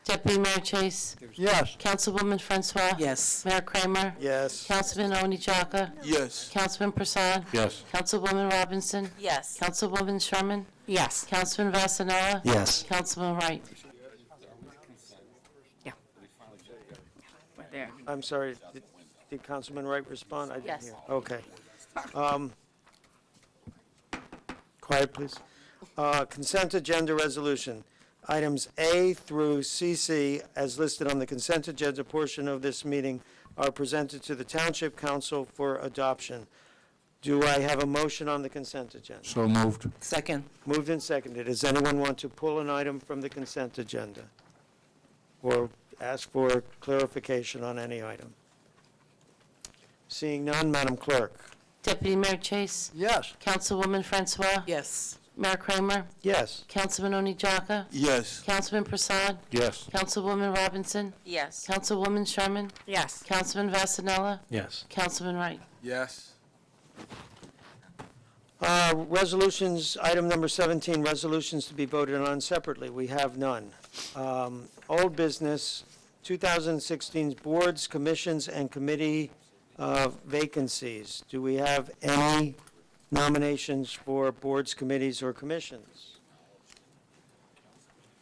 Deputy Mayor Chase? Yes. Councilwoman Francois? Yes. Mayor Kramer? Yes. Councilman Oni Jaka? Yes. Councilman Prasad? Yes. Councilwoman Robinson? Yes. Councilwoman Sherman? Yes. Councilman Vasanella? Yes. Councilman Wright? Right there. I'm sorry, did Councilman Wright respond? I didn't Yes. hear. Okay. Quiet, please. Consent agenda resolution. Items A through CC, as listed on the consent agenda portion of this meeting, are presented to the Township Council for adoption. Do I have a motion on the consent agenda? So moved. Second. Moved and seconded. Does anyone want to pull an item from the consent agenda? Or ask for clarification on any item? Seeing none, Madam Clerk? Deputy Mayor Chase? Yes. Councilwoman Francois? Yes. Mayor Kramer? Yes. Councilman Oni Jaka? Yes. Councilman Prasad? Yes. Councilwoman Robinson? Yes. Councilwoman Sherman? Yes. Councilman Vasanella? Yes. Councilman Wright? Yes. Resolutions, item number 17, resolutions to be voted on separately. We have none. Old business, 2016 boards, commissions, and committee vacancies. Do we have any nominations for boards, committees, or commissions?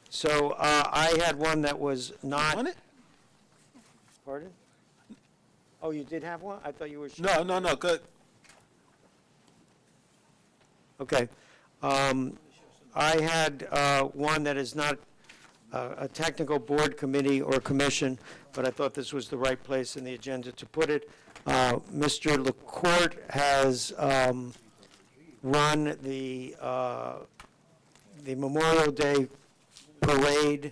So I had one that was not. On it? Pardon? Oh, you did have one? I thought you were. No, good. Okay. I had one that is not a technical board, committee, or commission, but I thought this was the right place in the agenda to put it. Mr. LaCourte has run the Memorial Day Parade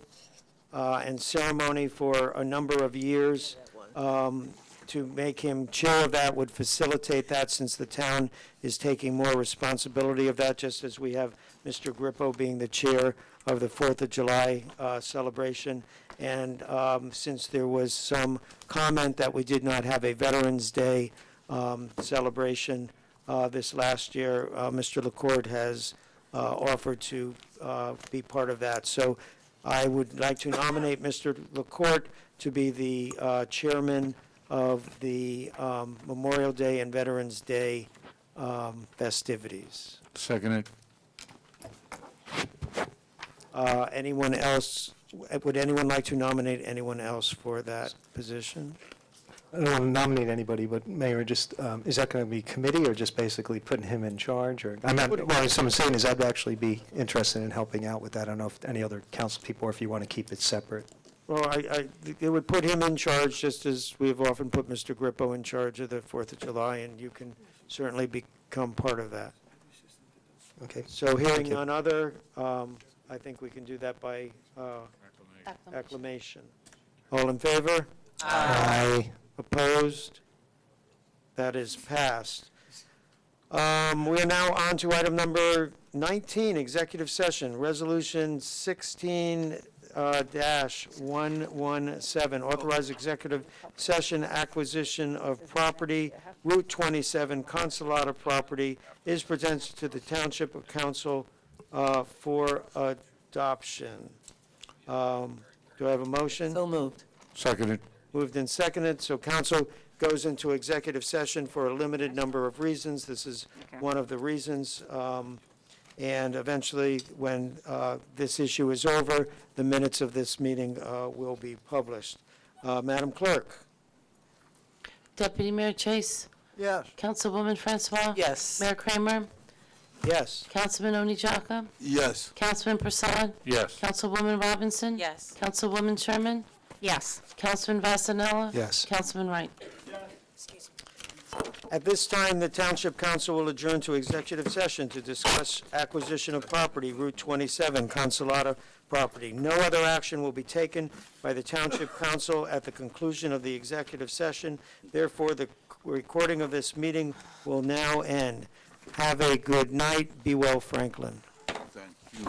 and ceremony for a number of years. To make him chair of that would facilitate that, since the town is taking more responsibility of that, just as we have Mr. Grippo being the chair of the 4th of July celebration. And since there was some comment that we did not have a Veterans Day celebration this last year, Mr. LaCourt has offered to be part of that. So I would like to nominate Mr. LaCourt to be the chairman of the Memorial Day and Veterans Day festivities. Second it. Anyone else, would anyone like to nominate anyone else for that position? I don't want to nominate anybody, but Mayor, just, is that going to be committee or just basically putting him in charge? Or, I'm not, well, someone's saying is I'd actually be interested in helping out with that. I don't know if any other council people or if you want to keep it separate. Well, it would put him in charge, just as we've often put Mr. Grippo in charge of the 4th of July, and you can certainly become part of that. Okay. So hearing you. none other, I think we can do that by acclamation. All in favor? Aye. Opposed? That is passed. We are now on to item number 19, executive session, resolution 16-117, authorized executive session acquisition of property, Route 27, Consolata property, is presented to the Township Council for adoption. Do I have a motion? So moved. Second it. Moved and seconded, so council goes into executive session for a limited number of reasons. This is one of the reasons. And eventually, when this issue is over, the minutes of this meeting will be published. Madam Clerk? Deputy Mayor Chase? Yes. Councilwoman Francois? Yes. Mayor Kramer? Yes. Councilman Oni Jaka? Yes. Councilman Prasad? Yes. Councilwoman Robinson? Yes. Councilwoman Sherman? Yes. Councilman Vasanella? Yes. Councilman Wright? At this time, the Township Council will adjourn to executive session to discuss acquisition of property, Route 27, Consolata property. No other action will be taken by the Township Council at the conclusion of the executive session. Therefore, the recording of this meeting will now end. Have a good night. Be well, Franklin. Thank you.